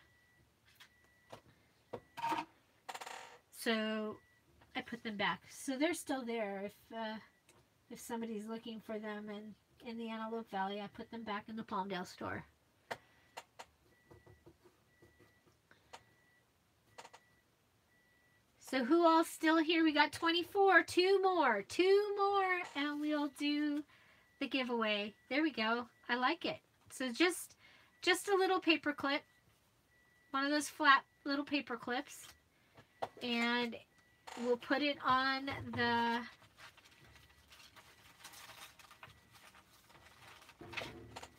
So I put them back. So they're still there if somebody's looking for them in the Antelope Valley. I put them back in the Palmdale store. So who all's still here? We got 24. 2 more, and we'll do the giveaway. There we go. I like it. So just a little paper clip, one of those flat little paper clips, and we'll put it on the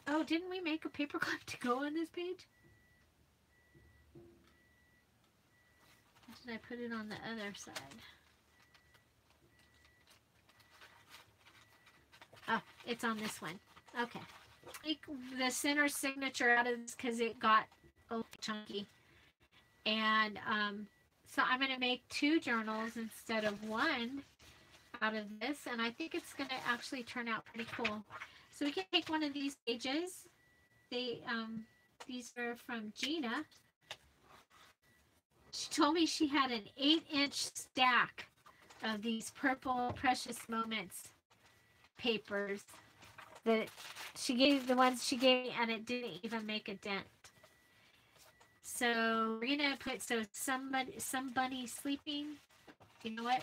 oh, didn't we make a paper clip to go on this page? Did I put it on the other side? Oh, it's on this one. Okay. Take the center signature out of this because it got a little chunky. And so I'm going to make 2 journals instead of 1 out of this. And I think it's going to actually turn out pretty cool. So we can take one of these pages. These are from Gina. She told me she had an 8-inch stack of these purple Precious Moments papers that she gave, the ones she gave me, and it didn't even make a dent. So we're gonna put some bunny sleeping. You know what?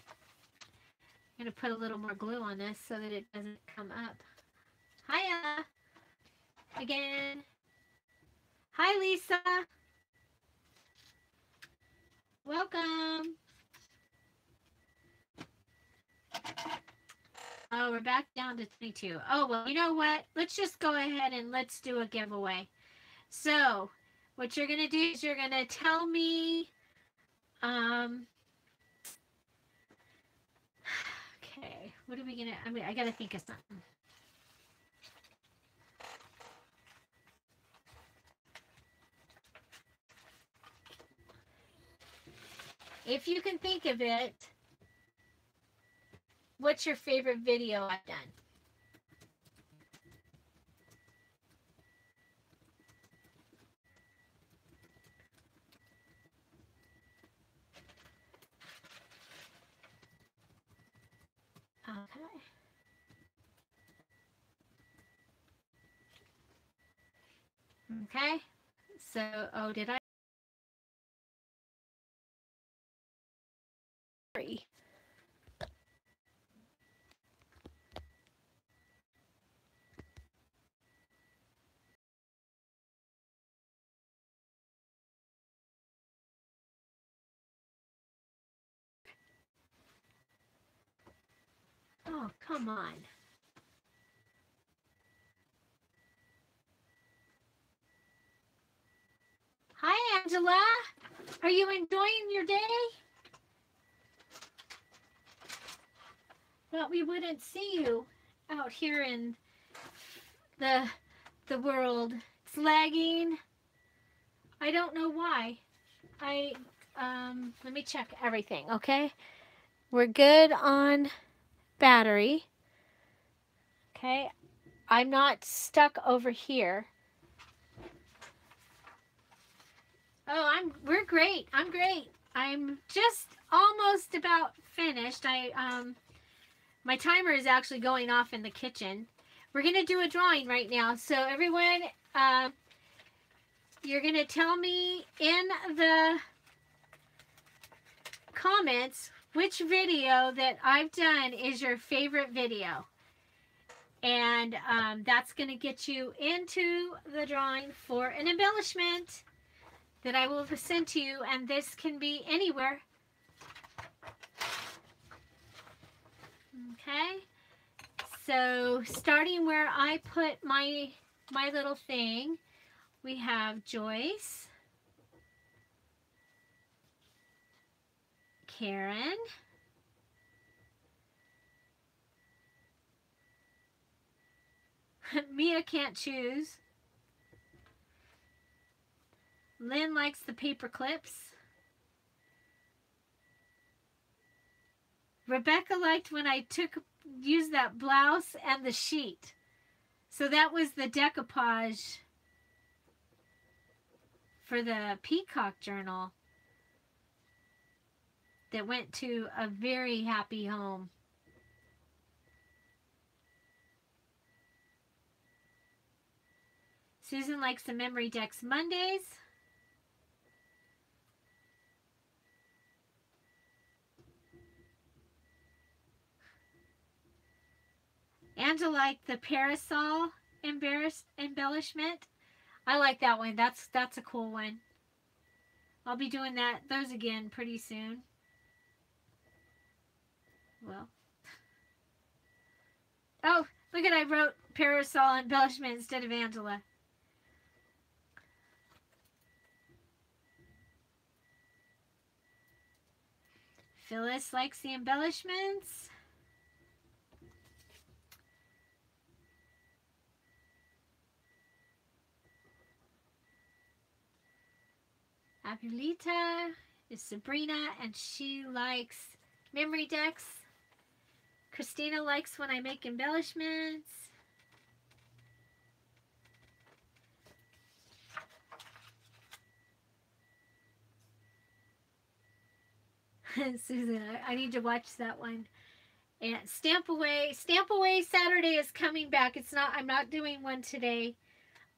going to put a little more glue on this so that it doesn't come up. Hi, Ella. Again. Hi, Lisa. Welcome. Oh, we're back down to 22. Oh, well, you know what? Let's just go ahead and let's do a giveaway. So, what you're going to do is you're going to tell me, okay, what are we going to, I got to think of something. If you can think of it, what's your favorite video I've done? Okay. Okay. So, oh, did I? Oh, come on. Hi, Angela. Are you enjoying your day? Thought we wouldn't see you out here in the world. It's lagging. I don't know why. Let me check everything, okay? We're good on battery. Okay. I'm not stuck over here. Oh, we're great. I'm great. I'm just almost about finished. My timer is actually going off in the kitchen. We're going to do a drawing right now. So everyone, you're going to tell me in the comments which video that I've done is your favorite video. And that's going to get you into the drawing for an embellishment that I will send to you. And this can be anywhere. Okay. So starting where I put my little thing, we have Joyce, Karen, Mia can't choose, Lynn likes the paper clips, Rebecca liked when I used that blouse and the sheet. So that was the decoupage for the Peacock Journal that went to a very happy home. Susan likes the Memory Decks Mondays. Angela liked the parasol embellishment. I like that one. That's a cool one. I'll be doing those again pretty soon. Well. Oh, look at, I wrote parasol embellishment instead of Angela. Phyllis likes the embellishments. Abuelita is Sabrina, and she likes memory decks. Christina likes when I make embellishments. Susan, I need to watch that one. And Stamp Away Saturday is coming back. I'm not doing one today.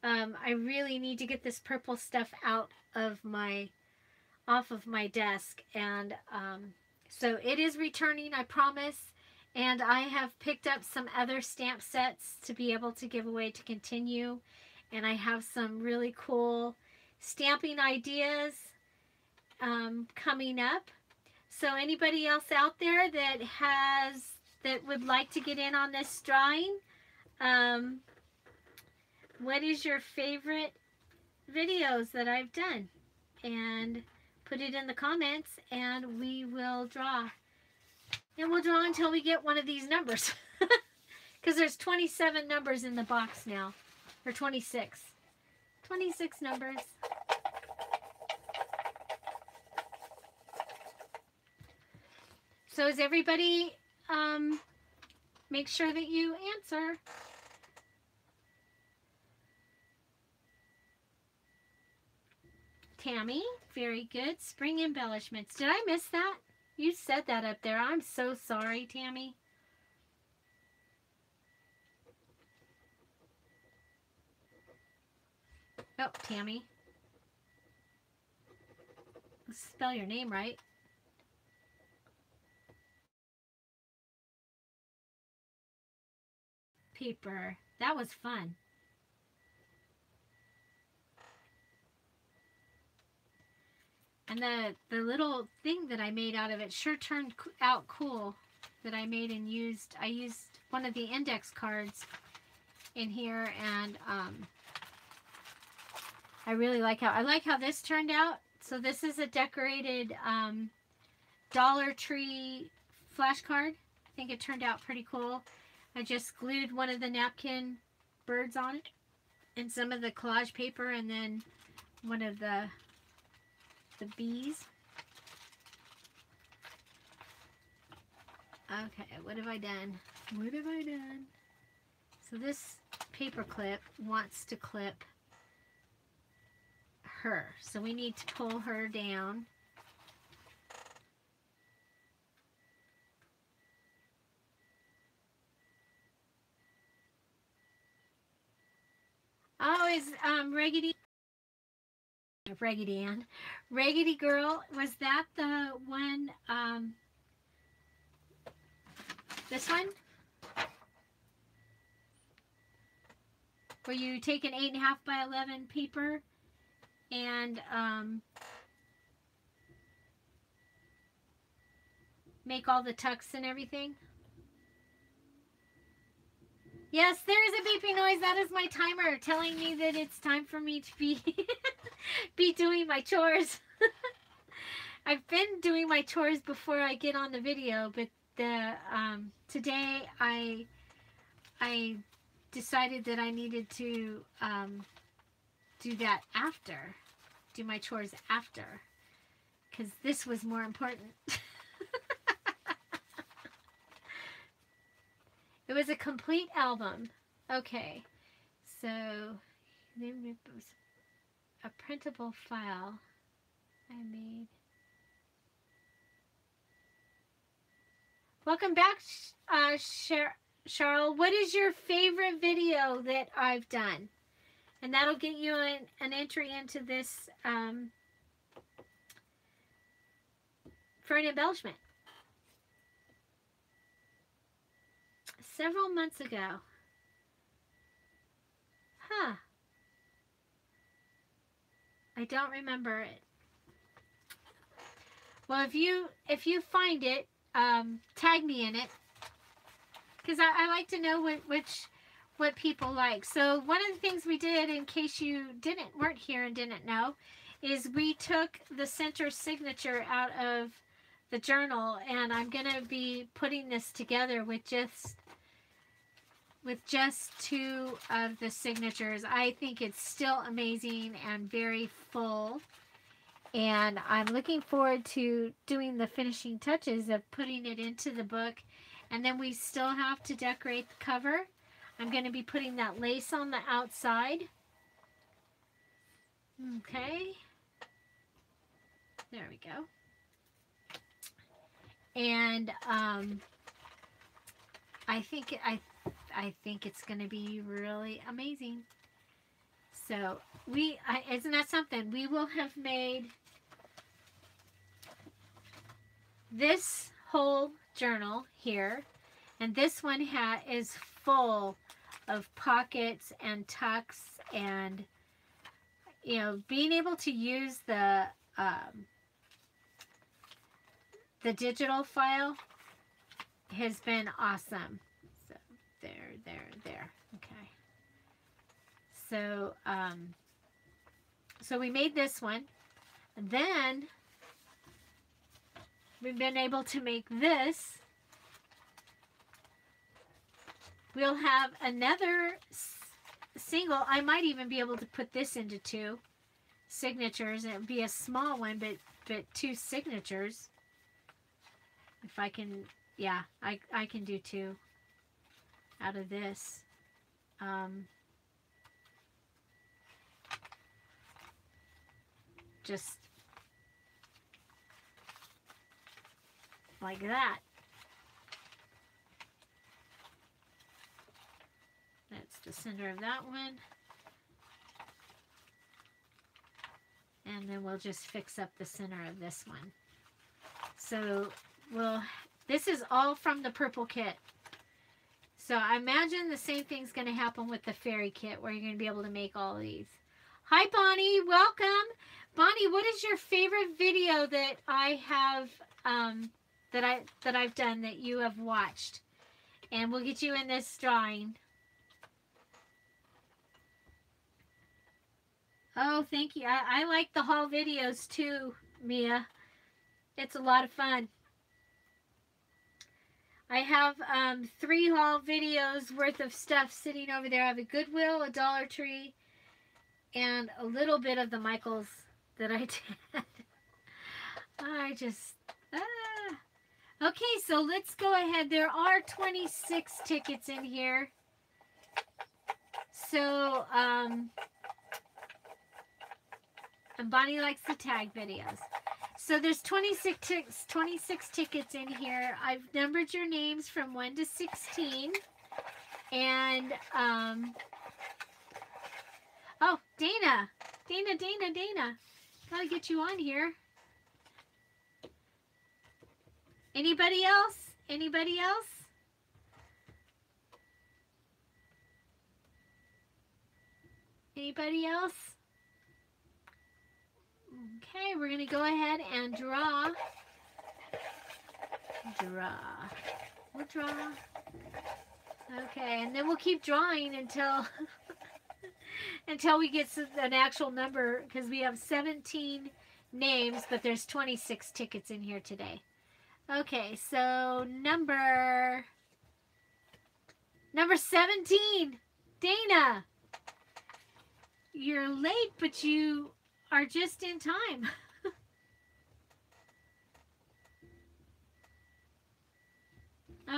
I really need to get this purple stuff off of my desk, and so it is returning, I promise. And I have picked up some other stamp sets to be able to give away to continue. And I have some really cool stamping ideas coming up. So anybody else out there that would like to get in on this drawing, what is your favorite videos that I've done? And put it in the comments and we will draw. And we'll draw until we get one of these numbers. Because there's 27 numbers in the box now. Or 26. 26 numbers. So is everybody, make sure that you answer. Tammy, very good. Spring embellishments. Did I miss that? You said that up there. I'm so sorry, Tammy. Oh, Tammy. Let's spell your name right. Paper. That was fun. And the little thing that I made out of it sure turned out cool that I made and used. I used one of the index cards in here, and I really like how this turned out. So this is a decorated Dollar Tree flashcard. I think it turned out pretty cool. I just glued one of the napkin birds on it and some of the collage paper, and then one of the bees. Okay, what have I done? What have I done? So this paper clip wants to clip her. So we need to pull her down. Oh, is Raggedy Girl, was that the one, this one? Where you take an 8.5 by 11 paper and make all the tucks and everything? Yes, there is a beeping noise. That is my timer telling me that it's time for me to be doing my chores. I've been doing my chores before I get on the video, but today I decided that I needed to do that after, do my chores after, because this was more important. It was a complete album. Okay, so it was a printable file I made. Welcome back, Cheryl. What is your favorite video that I've done? And that'll get you an entry into this for an embellishment. Several months ago. Huh. I don't remember it. Well, if you find it, tag me in it, because I like to know what people like. So one of the things we did, in case you weren't here and didn't know, is we took the center signature out of the journal, and I'm gonna be putting this together with just two of the signatures. I think it's still amazing and very full. And I'm looking forward to doing the finishing touches of putting it into the book. And then we still have to decorate the cover. I'm going to be putting that lace on the outside. Okay. There we go. And I think it's going to be really amazing. So isn't that something? We will have made this whole journal here, And this one is full of pockets and tucks, and you know, being able to use the digital file has been awesome. So there. Okay. So so we made this one. And then we've been able to make this. We'll have another single. I might even be able to put this into 2 signatures, and it would be a small one, but 2 signatures. If I can, yeah, I can do 2 out of this. Just like that. That's the center of that one. And then we'll just fix up the center of this one. So this is all from the purple kit. So I imagine the same thing's going to happen with the fairy kit, where you're going to be able to make all these. Hi Bonnie, welcome. Bonnie, what is your favorite video that I have that I've done that you have watched? And we'll get you in this drawing. Oh, thank you. I like the haul videos too, Mia. It's a lot of fun. I have 3 haul videos worth of stuff sitting over there. I have a Goodwill, a Dollar Tree, and a little bit of the Michaels that I did. I just... Okay, so let's go ahead. There are 26 tickets in here. So, and Bonnie likes the tag videos. So there's 26 tickets in here. I've numbered your names from 1 to 16. And, oh, Dana. Dana. Gotta get you on here. Anybody else? Anybody else? Anybody else? Okay, we're going to go ahead and draw. We'll draw. Okay, and then we'll keep drawing until until we get an actual number, because we have 17 names, but there's 26 tickets in here today. Okay, so number 17, Dana. You're late, but you are just in time.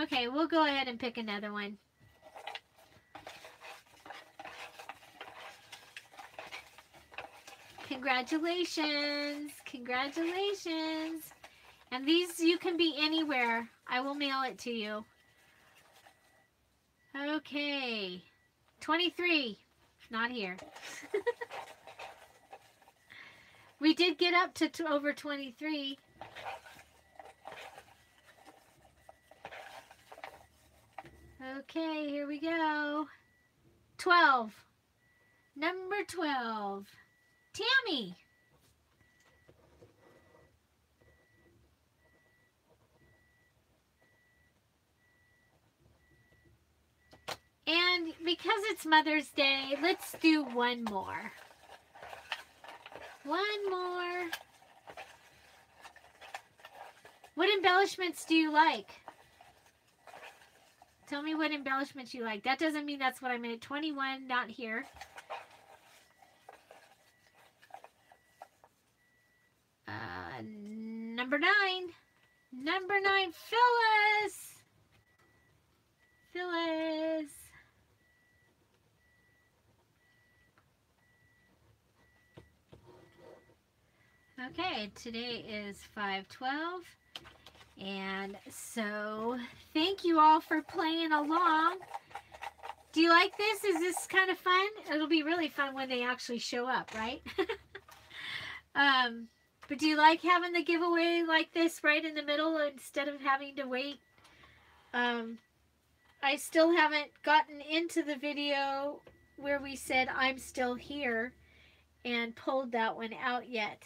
Okay, we'll go ahead and pick another one. Congratulations. Congratulations. And these, you can be anywhere. I will mail it to you. Okay. 23. Not here. We did get up to over 23. Okay, here we go. 12. Number 12. Tammy. And because it's Mother's Day, let's do one more. One more. What embellishments do you like? Tell me what embellishments you like. That doesn't mean that's what I meant. 21, not here. Number 9. Number 9, Phyllis. Phyllis. Okay, today is 5/12. And so, thank you all for playing along. Do you like this? Is this kind of fun? It'll be really fun when they actually show up, right? But do you like having the giveaway like this right in the middle instead of having to wait I still haven't gotten into the video where we said I'm still here and pulled that one out yet.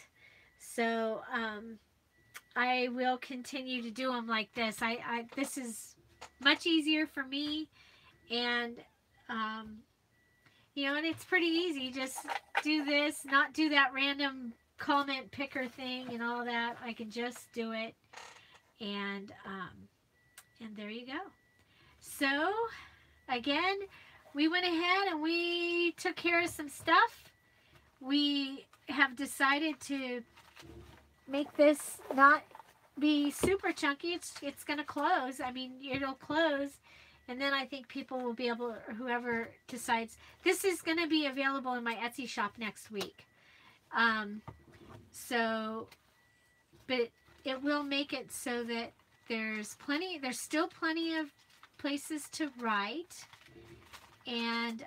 So, I will continue to do them like this. This is much easier for me, and you know, and it's pretty easy. Just do this, not do that random comment picker thing and all that. I can just do it, and there you go. So again, we went ahead and we took care of some stuff. We have decided to make this not be super chunky. It's going to close. I mean, it'll close, and then I think people will be able, or whoever decides. This is going to be available in my Etsy shop next week. So, but it will make it so that there's still plenty of places to write, and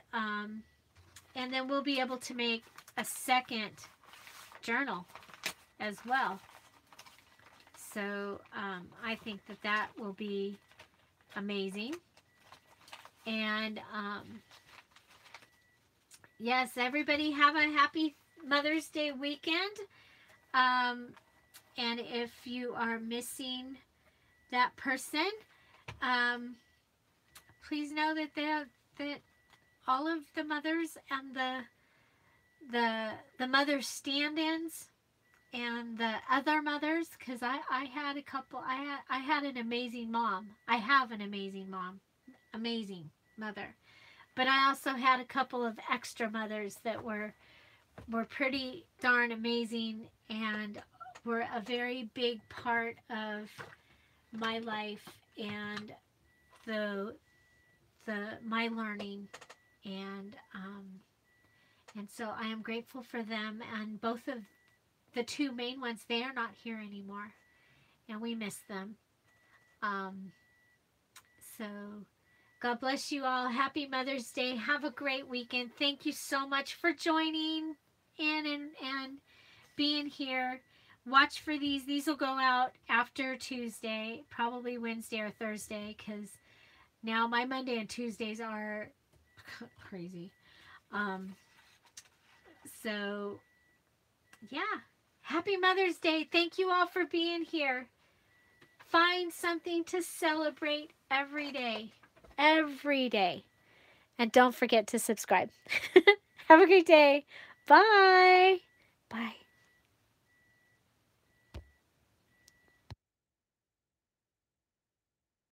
then we'll be able to make a second journal as well. So I think that will be amazing. And yes, everybody have a happy Mother's Day weekend. And if you are missing that person, please know that all of the mothers and the mother stand-ins and the other mothers, because I had a couple. I had an amazing mom. I have an amazing mom, amazing mother. But I also had a couple of extra mothers that were pretty darn amazing and were a very big part of my life and my learning, and so I am grateful for them. And both of the two main ones, they are not here anymore, and we miss them. So God bless you all. Happy Mother's Day. Have a great weekend. Thank you so much for joining in and being here. Watch for these. These will go out after Tuesday, probably Wednesday or Thursday, because now my Monday and Tuesdays are crazy. So, yeah. Happy Mother's Day. Thank you all for being here. Find something to celebrate every day. Every day. And don't forget to subscribe. Have a great day. Bye. Bye.